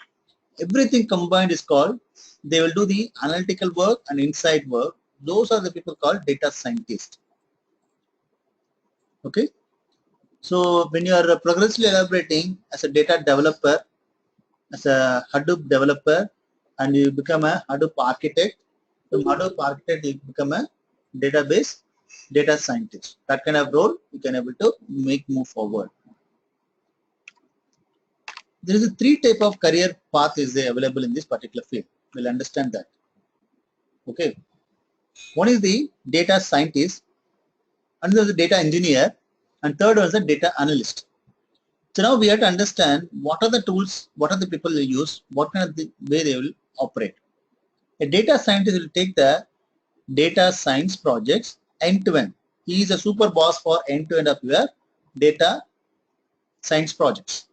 Everything combined is called, they will do the analytical work and insight work. Those are the people called data scientists. Okay. So when you are progressively elaborating as a data developer, as a Hadoop developer, and you become a Hadoop architect, from Hadoop architect you become a database data scientist. That kind of role you can able to move forward. There is a three type of career path is available in this particular field. We'll understand that. Okay. One is the data scientist, another is the data engineer, and third one is the data analyst. So now we have to understand what are the tools, what are the people they use, what kind of the way they will operate. A data scientist will take the data science projects end to end. He is a super boss for end to end of your data science projects.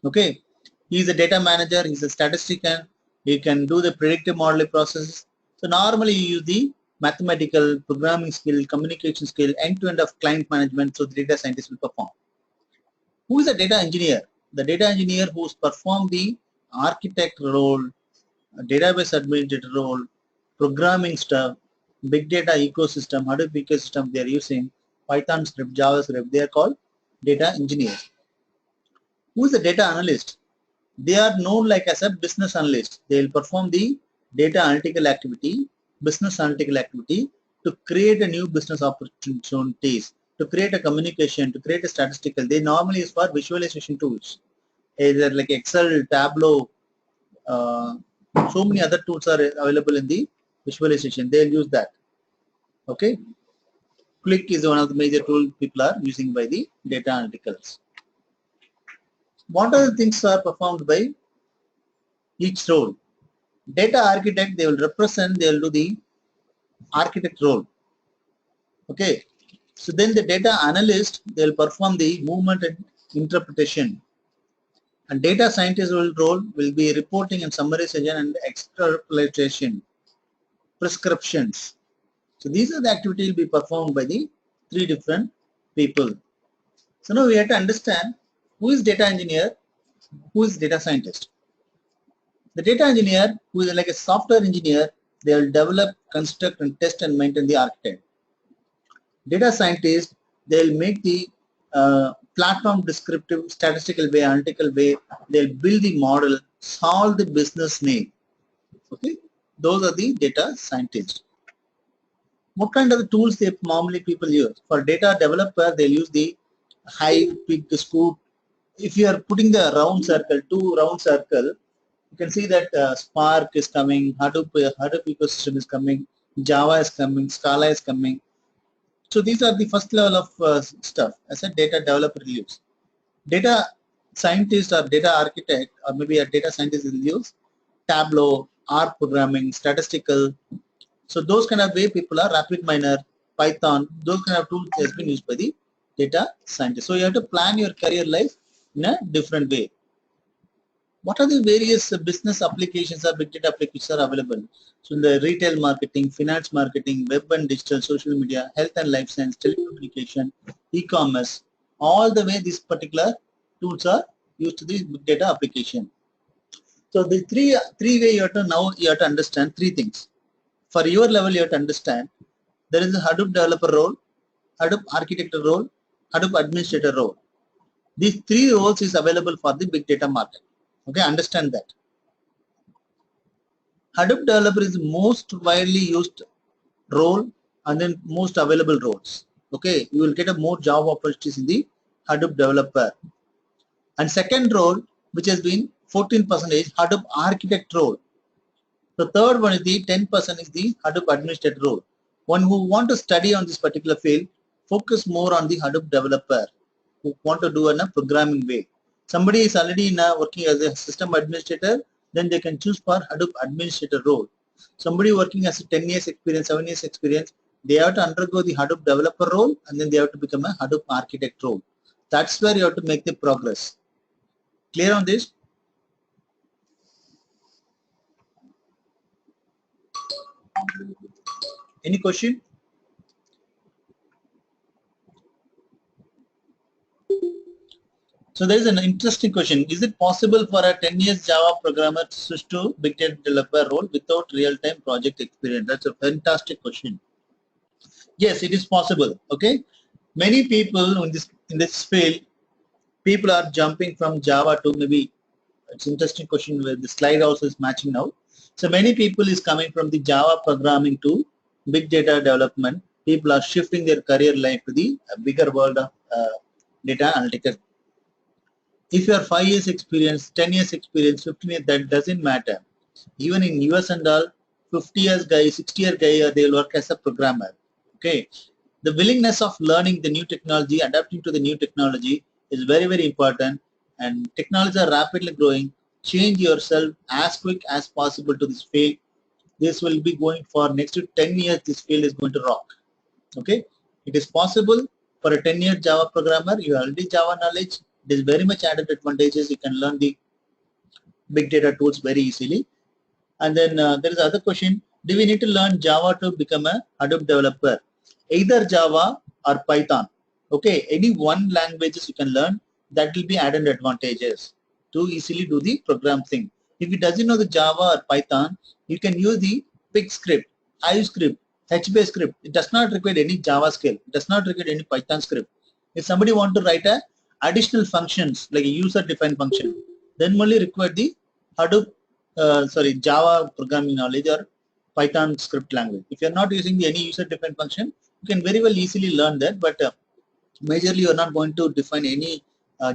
Okay. He is a data manager, he is a statistician, he can do the predictive modeling processes. So normally you use the mathematical, programming skill, communication skill, end to end of client management, so the data scientist will perform. Who is a data engineer? The data engineer who's performed the architect role, database administrator role, programming stuff, big data ecosystem, Hadoop ecosystem they are using, Python script, JavaScript, they are called data engineers. Who is the data analyst? They are known like as a business analyst. They will perform the data analytical activity, business analytical activity to create a new business opportunities, to create a communication, to create a statistical. They normally use for visualization tools, either like Excel, Tableau, so many other tools are available in the visualization. They'll use that. Okay. Click is one of the major tools people are using by the data analyticals. What are the things are performed by each role? Data architect, they will represent, they will do the architect role. Okay. So then the data analyst, they will perform the movement and interpretation. And data scientist role will be reporting and summarization and extrapolation, prescriptions. So these are the activities will be performed by the three different people. So now we have to understand Who is data engineer? Who is data scientist? The data engineer, who is like a software engineer, they will develop, construct, and test and maintain the architect. Data scientist, they will make the platform descriptive, statistical way, analytical way. They'll build the model, solve the business need. Okay, those are the data scientists. What kind of the tools they normally people use? For data developer, they'll use the Hive, Pig, Scoop. If you are putting the round circle, 2 round circle, you can see that Spark is coming, Hadoop ecosystem is coming, Java is coming, Scala is coming. So these are the first level of stuff as a data developer will use. Data scientist or data architect or maybe a data scientist will use Tableau, R programming, statistical. So those kind of way people are RapidMiner, Python, those kind of tools has been used by the data scientist. So you have to plan your career life in a different way. What are the various business applications or big data applications are available? So in the retail marketing, finance marketing, web and digital, social media, health and life science, telecommunication, e-commerce, all the way these particular tools are used to the big data application. So the three way you have to understand 3 things. For your level, you have to understand there is a Hadoop developer role, Hadoop architecture role, Hadoop administrator role. These 3 roles is available for the big data market. Okay, understand that. Hadoop developer is the most widely used role and then most available roles. Okay, you will get a more job opportunities in the Hadoop developer. And second role, which has been 14% Hadoop architect role. The third one is the 10% is the Hadoop administrator role. One who want to study on this particular field, focus more on the Hadoop developer who want to do in a programming way. Somebody is already in working as a system administrator, then they can choose for Hadoop administrator role. Somebody working as a 10 years experience, 7 years experience, they have to undergo the Hadoop developer role and then they have to become a Hadoop architect role. That's where you have to make the progress. Clear on this? Any question? So there is an interesting question. Is it possible for a 10 years Java programmer to switch to big data developer role without real-time project experience? That's a fantastic question. Yes, it is possible. Okay, many people in this field, people are jumping from Java to maybe. It's an interesting question where the slide also is matching now. So many people is coming from the Java programming to big data development. People are shifting their career life to the bigger world of data analytics. If you are 5 years experience, 10 years experience, 15 years, that doesn't matter. Even in US and all, 50 years guy, 60 year guy, they will work as a programmer. Okay. The willingness of learning the new technology, adapting to the new technology is very, very important. And technologies are rapidly growing. Change yourself as quick as possible to this field. This will be going for next to 10 years. This field is going to rock. Okay. It is possible for a 10-year Java programmer. You already Java knowledge. It is very much added advantages. You can learn the big data tools very easily. And then there is other question. Do we need to learn Java to become a Hadoop developer? Either Java or Python. Okay, any one languages you can learn, that will be added advantages to easily do the program thing. If you doesn't know the Java or Python, you can use the Pig script, Hive script, HBase script. It does not require any Java skill. It does not require any Python script. If somebody want to write a additional functions like a user-defined function, then only require the Hadoop, Java programming knowledge or Python script language. If you are not using any user-defined function, you can very well easily learn that, but majorly you are not going to define any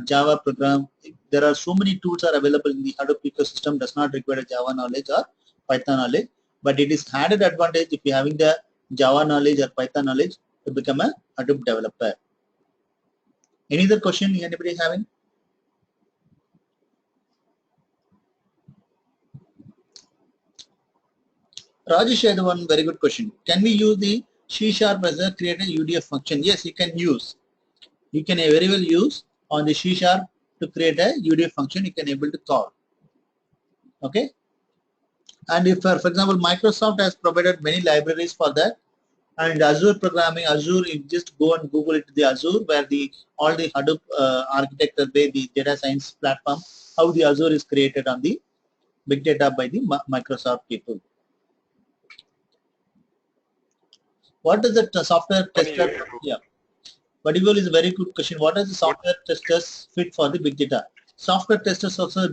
Java program. There are so many tools are available in the Hadoop ecosystem, does not require Java knowledge or Python knowledge, but it is added advantage if you are having the Java knowledge or Python knowledge to become a Hadoop developer. Any other question anybody is having? Rajesh had one very good question. Can we use the C# as a create a UDF function? Yes, you can use. You can very well use on the C# to create a UDF function. You can able to call. Okay. And if, for example, Microsoft has provided many libraries for that, And Azure programming, Azure, you just go and Google it, the Azure, where all the Hadoop architecture, the data science platform, how the Azure is created on the big data by the Microsoft people. What is the software tester? Yeah, Vadivel is a very good question. What is the software testers fit for the big data? Software testers also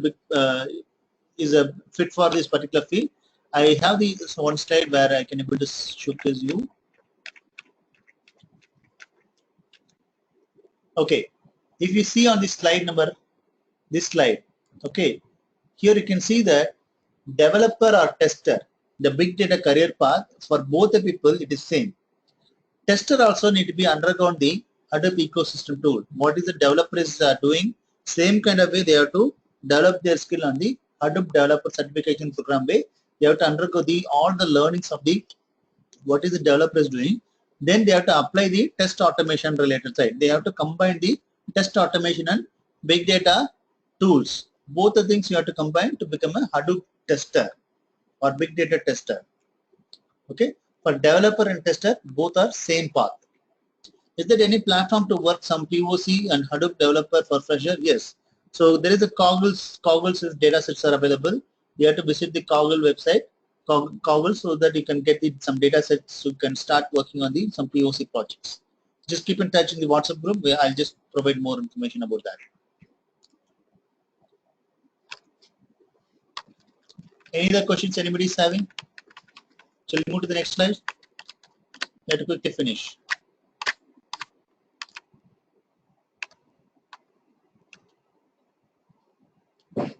is a fit for this particular field. I have this one slide where I can able to showcase you. Okay, if you see on this slide number, this slide, okay, here you can see that developer or tester, the big data career path for both the people, it is same. Tester also need to be undergone the Hadoop ecosystem tool. What is the developer is doing? Same kind of way they have to develop their skill on the Hadoop developer certification program way. They have to undergo all the learnings of the what is the developer is doing. Then they have to apply the test automation related side. They have to combine the test automation and big data tools. Both the things you have to combine to become a Hadoop tester or big data tester. Okay, for developer and tester, both are same path. Is there any platform to work some POC and Hadoop developer for fresher? Yes. So there is a Coggle's data sets are available. You have to visit the Coggle website, Coggle, so that you can get some data sets. So you can start working on some POC projects. Just keep in touch in the WhatsApp group where I'll just provide more information about that. Any other questions anybody is having? Shall we move to the next slide? Let us quickly finish.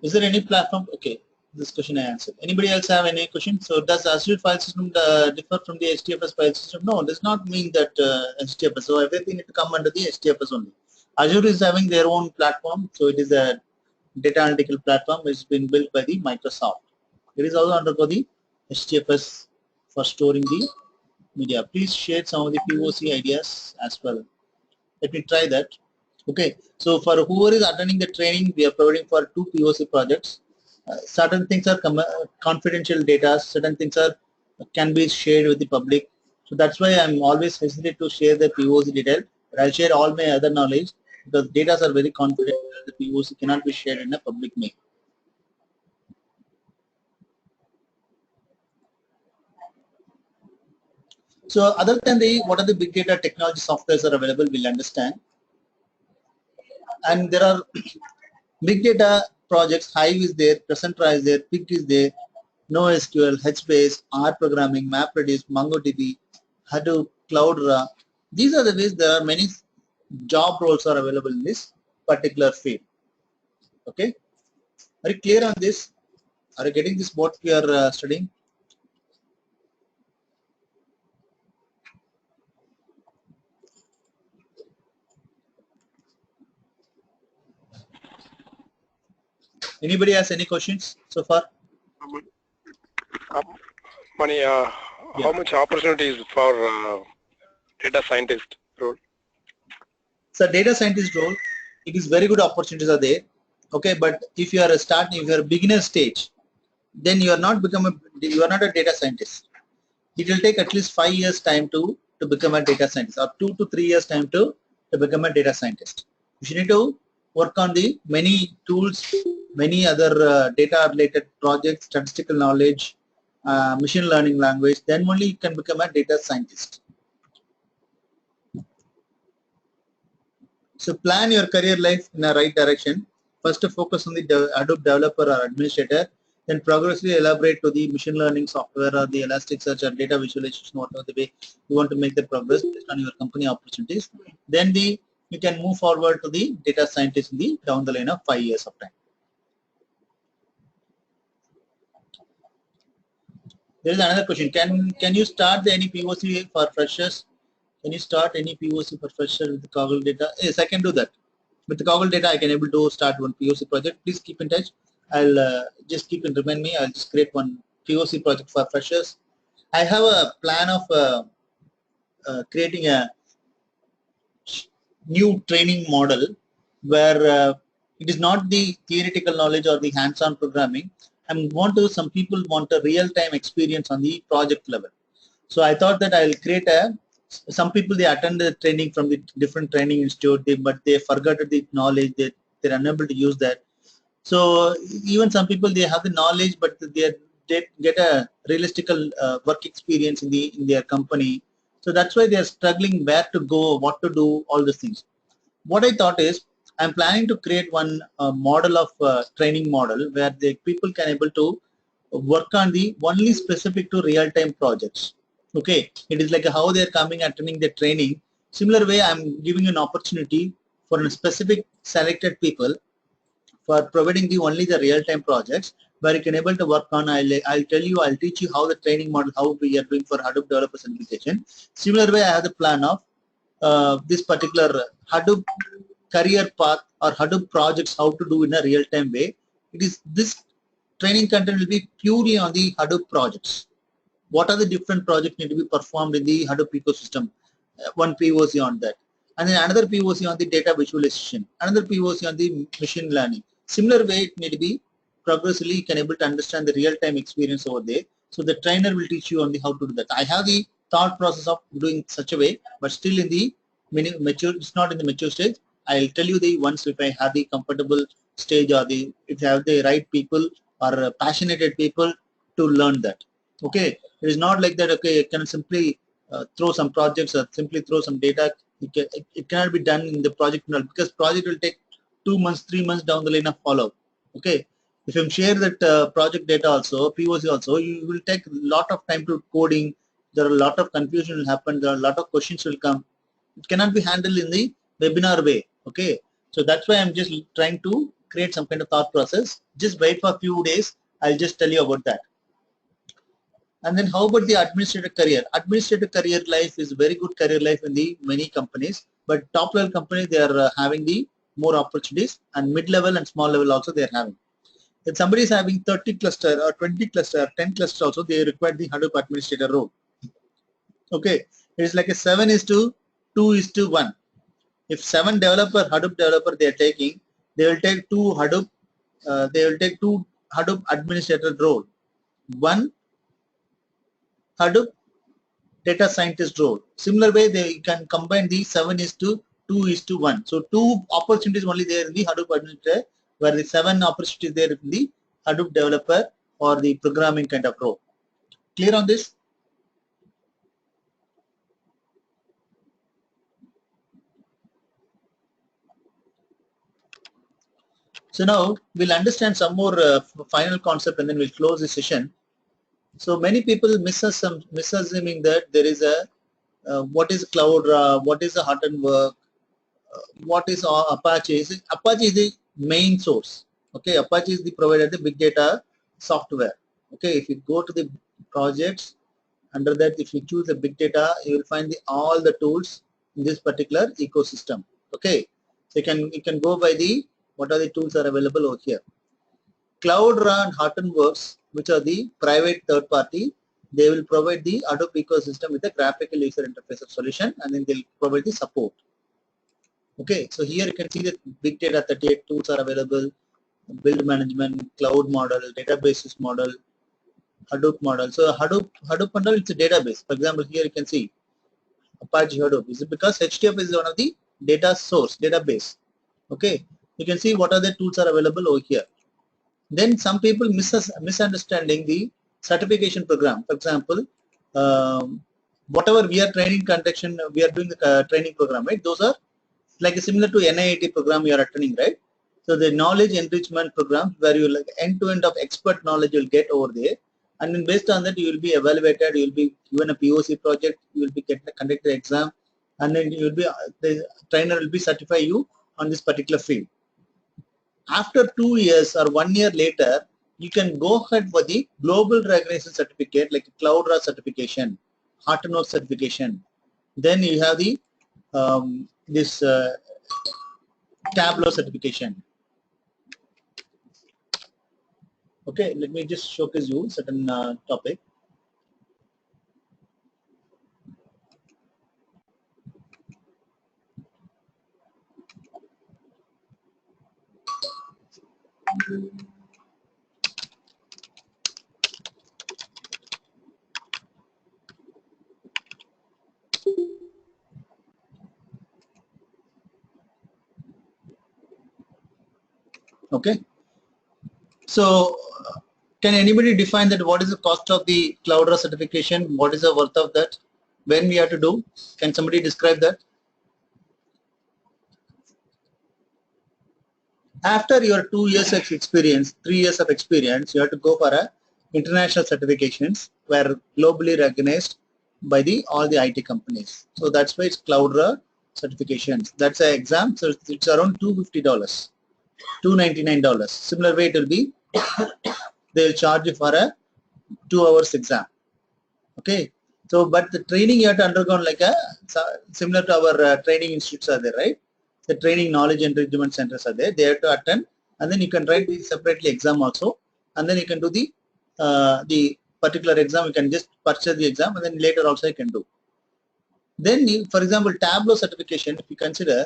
Is there any platform? Okay, this question I answered. Anybody else have any questions? So does Azure file system differ from the HDFS file system? No, it does not mean that HDFS. So everything need to come under the HDFS only. Azure is having their own platform. So it is a data analytical platform which has been built by the Microsoft. It is also undergo the HDFS for storing the media. Please share some of the POC ideas as well. Let me try that. Okay, so for whoever is attending the training, we are providing for 2 POC projects. Certain things are confidential data, certain things can be shared with the public. So that's why I'm always hesitant to share the POC detail. But I'll share all my other knowledge because data are very confidential. The POC cannot be shared in a public mail. So other than what are the big data technology softwares are available, we'll understand. And there are big data projects. Hive is there, Cassandra is there, Pig is there, NoSQL, HBase, R programming, MapReduce, MongoDB, Hadoop, Cloudera. These are the ways there are many job roles are available in this particular field. Okay, are you clear on this? Are you getting this what we are studying? Anybody has any questions so far? Mani, how much opportunities for data scientist role? So data scientist role, it is very good opportunities are there. Okay, but if you are if you are a beginner stage, then you are not a data scientist. It will take at least 5 years time to become a data scientist, or 2 to 3 years time to become a data scientist. You need to work on the many tools, many other data related projects, statistical knowledge, machine learning language, then only you can become a data scientist. So plan your career life in a right direction. First to focus on the Hadoop developer or administrator, then progressively elaborate to the machine learning software or the Elasticsearch or data visualization, whatever the way you want to make the progress based on your company opportunities. Then you can move forward to the data scientist in the down the line of 5 years of time. There is another question. Can you start any POC for freshers? Can you start any POC for freshers with the Coggle data? Yes, I can do that. With the Coggle data, I can able to start one POC project. Please keep in touch. I'll just keep and remind me. I'll just create one POC project for freshers. I have a plan of creating a new training model where it is not the theoretical knowledge or the hands-on programming. Some people want a real-time experience on the project level. So I thought that I'll create some people, they attend the training from the different training institute, but they forgot the knowledge, they're unable to use that. So even some people, they have the knowledge, but they get a realistical work experience in their company. So that's why they are struggling where to go, what to do, all these things. What I thought is, I'm planning to create one model of training model where the people can able to work on the only specific to real-time projects. Okay, it is like how they are coming attending the training. Similar way, I'm giving an opportunity for a specific selected people for providing the only the real-time projects where you can able to work on. I'll tell you, I'll teach you how the training model, how we are doing for Hadoop developer certification. Similar way, I have the plan of this particular Hadoop career path or Hadoop projects, how to do in a real-time way. It is this training content will be purely on the Hadoop projects. What are the different projects need to be performed in the Hadoop ecosystem? One POC on that. And then another POC on the data visualization. Another POC on the machine learning. Similar way, it need to be progressively you can able to understand the real-time experience over there. So the trainer will teach you on the how to do that. I have the thought process of doing such a way, but still in the mature, it's not in the mature stage. I'll tell you the once if I have the comfortable stage or if I have the right people or passionate people to learn that. Okay, it is not like that. Okay, you can simply throw some projects or simply throw some data. It cannot be done in the project because project will take 2 months, 3 months down the line of follow. Okay, if you share that project data also, POC also, you will take a lot of time to coding. There are a lot of confusion will happen. There are a lot of questions will come. It cannot be handled in the webinar way. Okay, so that's why I'm just trying to create some kind of thought process. Just wait for a few days. I'll just tell you about that. And then how about the administrator career? Administrator career life is very good career life in the many companies, but top level companies, they are having the more opportunities, and mid level and small level also they are having. If somebody is having 30 cluster or 20 cluster, 10 cluster also, they require the Hadoop administrator role. Okay, it is like a 7:2:1. If 7 developer, Hadoop developer they are taking, they will take 2 Hadoop, administrator role. 1 Hadoop data scientist role. Similar way, they can combine the 7:2:1. So 2 opportunities only there in the Hadoop administrator, where the 7 opportunities there in the Hadoop developer or the programming kind of role. Clear on this? So now we'll understand some more final concept and then we'll close the session. So many people misassuming that there is a what is cloud, what is the hot and work, what is Apache? Apache is the main source. Okay, Apache is the provider, the big data software. Okay, if you go to the projects, under that if you choose the big data, you will find all the tools in this particular ecosystem. Okay, so you can go by the what are the tools are available over here. Cloud Raw and Hortonworks, which are the private third party, they will provide the Hadoop ecosystem with a graphical user interface solution, and then they'll provide the support. Okay, so here you can see that big data 38 tools are available, build management, cloud model, databases model, Hadoop model. So Hadoop model is a database. For example, here you can see Apache Hadoop. Is it because HDF is one of the data source database? Okay, you can see what are the tools are available over here. Then some people misunderstanding the certification program. For example, whatever we are training conduction, we are doing the training program, right? Those are like similar to NIIT program you are attending, right? So the knowledge enrichment program where you like end-to-end of expert knowledge you'll get over there, and then based on that you will be evaluated, you will be given a POC project, you will be conducted exam, and then you will be the trainer will be certify you on this particular field. After 2 years or 1 year later, you can go ahead for the global recognition certificate like Cloud Raw certification, Hortonworks certification. Then you have the this Tableau certification. Okay, let me just showcase you certain topic. Okay. So can anybody define that? What is the cost of the Cloudera certification? What is the worth of that? When we have to do? Can somebody describe that? After your 2 years of experience, 3 years of experience, you have to go for a international certifications where globally recognized by all the IT companies. So that's why it's Cloudera certifications. That's an exam. So it's around $250, $299. Similar way it will be. They will charge you for a 2 hours exam. Okay. So, but the training you have to undergo like a similar to our training institutes are there, right? The training knowledge enrichment centers are there. They have to attend, and then you can write the separately exam also, and then you can do the particular exam. You can just purchase the exam, and then later also you can do. Then, for example, Tableau certification. If you consider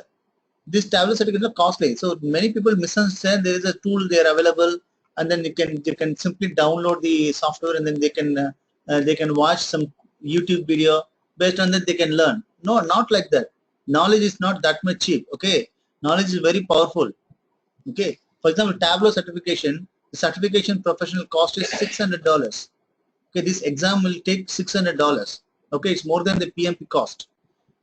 this Tableau certification is costly, so many people misunderstand there is a tool there available, and then you can simply download the software, and then they can watch some YouTube video. Based on that, they can learn. No, not like that. Knowledge is not that much cheap. Okay, knowledge is very powerful. Okay, for example, Tableau certification, the certification professional cost is $600. Okay, this exam will take $600. Okay, it's more than the PMP cost.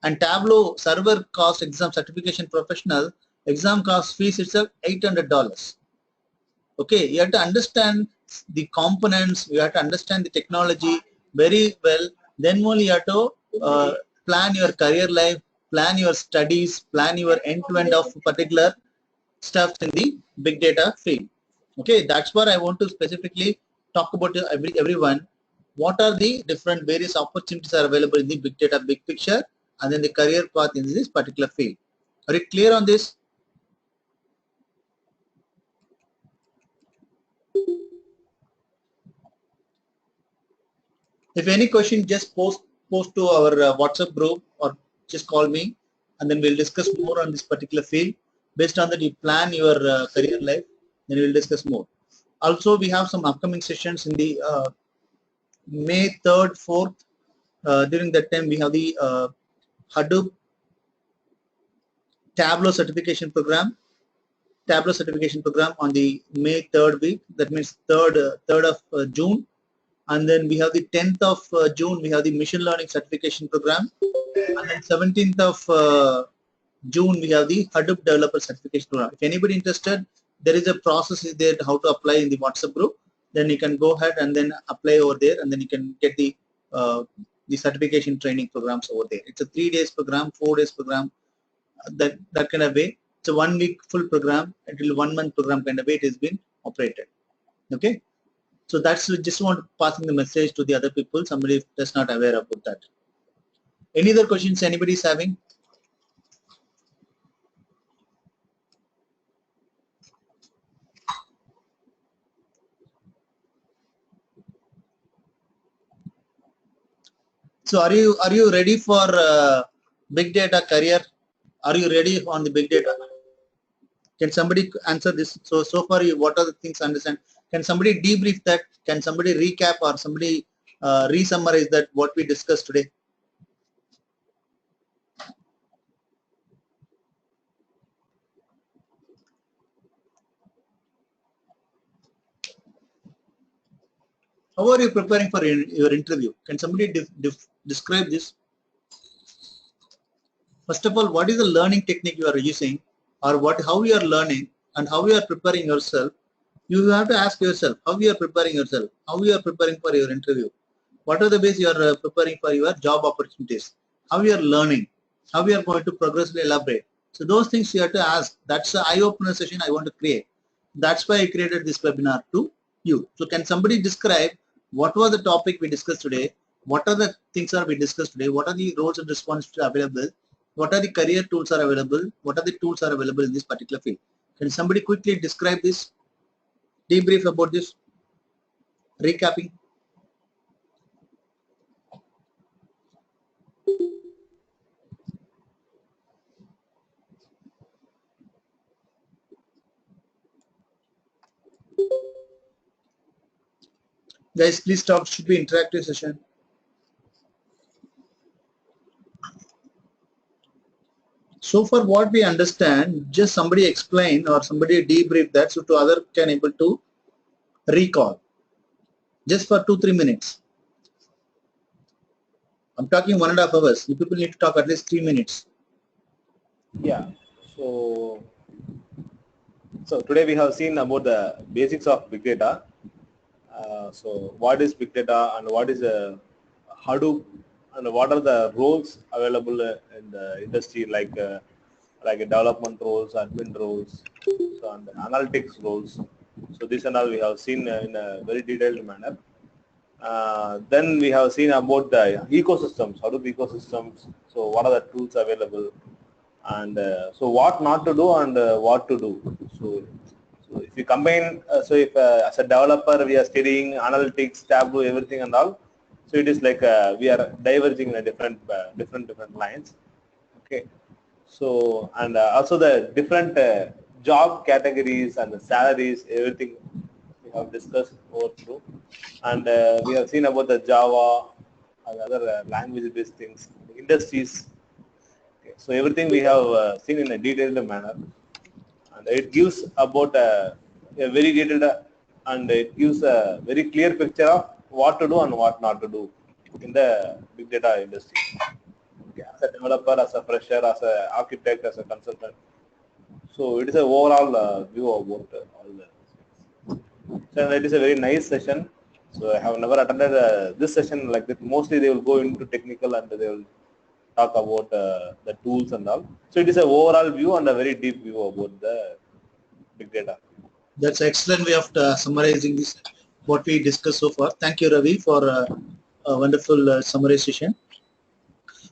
And Tableau server cost exam certification professional exam cost fees itself $800. Okay, you have to understand the components, you have to understand the technology very well. Then only you have to plan your career life, plan your studies, plan your end-to-end of particular stuff in the big data field. Okay, that's what I want to specifically talk about to everyone. What are the different various opportunities are available in the big data big picture, and then the career path in this particular field. Are you clear on this? If any question, just post to our WhatsApp group or just call me, and then we'll discuss more on this particular field. Based on that, you plan your career life, then we'll discuss more. Also, we have some upcoming sessions in the May 3rd, 4th. During that time, we have the Hadoop Tableau certification program. Tableau certification program on the May 3rd week. That means 3rd of June. And then we have the 10th of June, we have the machine learning certification program. And then 17th of June, we have the Hadoop developer certification program. If anybody interested, there is a process there how to apply in the WhatsApp group. Then you can go ahead and then apply over there, and then you can get the certification training programs over there. It's a 3 days program, 4 days program, that kind of way. It's a 1 week full program until 1 month program kind of way it has been operated. Okay. So that's just want passing the message to the other people. Somebody is not aware about that. Any other questions anybody is having? So are you ready for big data career? Are you ready on the big data? Can somebody answer this? So far, what are the things understand? Can somebody debrief that? Can somebody recap or somebody re-summarize that what we discussed today? How are you preparing for your interview? Can somebody describe this? First of all, what is the learning technique you are using, or how you are learning and how you are preparing yourself? You have to ask yourself how you are preparing yourself, how you are preparing for your interview. What are the ways you are preparing for your job opportunities? How you are learning? How you are going to progressively elaborate? So those things you have to ask. That's the eye-opener session I want to create. That's why I created this webinar to you. So can somebody describe what was the topic we discussed today? What are the things that we discussed today? What are the roles and responsibilities available? What are the career tools are available? What are the tools are available in this particular field? Can somebody quickly describe this? Debrief about this? Recapping? Guys, please talk. Should be interactive session. so far what we understand, just somebody explain or somebody debrief that so to other can able to recall. Just for 2-3 minutes. I'm talking 1.5 hours. You people need to talk at least 3 minutes. Yeah. So today we have seen about the basics of big data. So what is big data and what is a Hadoop and what are the roles available in the industry like development roles, admin roles, so and analytics roles. So this and all we have seen in a very detailed manner. Then we have seen about the ecosystems, Hadoop ecosystems. So what are the tools available, and so what not to do and what to do. So if you combine, so if as a developer we are studying analytics, Tableau, everything and all, so it is like we are diverging in a different lines. Okay. So and also the different job categories and the salaries, everything we have discussed over through, and we have seen about the Java and other language-based things, industries. Okay. So everything we have seen in a detailed manner, and it gives about a very detailed and it gives a very clear picture of what to do and what not to do in the big data industry. Okay. As a developer, as a fresher, as an architect, as a consultant. So it is an overall view about all the. So it is a very nice session. So I have never attended this session like that. Mostly they will go into technical and they will talk about the tools and all. So it is an overall view and a very deep view about the big data. That's an excellent way of summarizing this, what we discussed so far. Thank you, Ravi, for a wonderful summarization.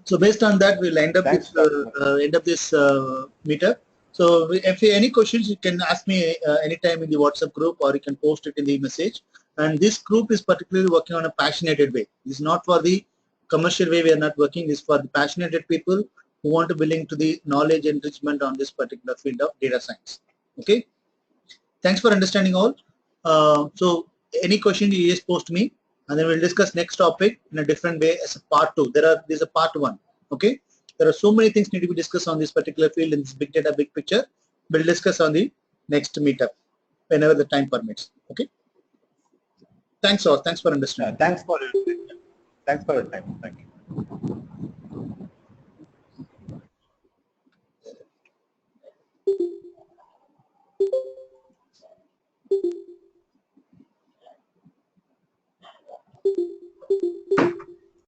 So based on that, we'll end up this meetup. So if you have any questions, you can ask me anytime in the WhatsApp group, or you can post it in the message. And this group is particularly working on a passionate way. It's not for the commercial way. We are not working. It's for the passionate people who want to belong to the knowledge enrichment on this particular field of data science. Okay. Thanks for understanding all. So any question you just post me, and then we'll discuss next topic in a different way as a part 2. There's a part 1. Okay. There are so many things need to be discussed on this particular field in this big data, big picture. We'll discuss on the next meetup whenever the time permits. Okay. Thanks all. Thanks for understanding. Thanks for your time. Thank you.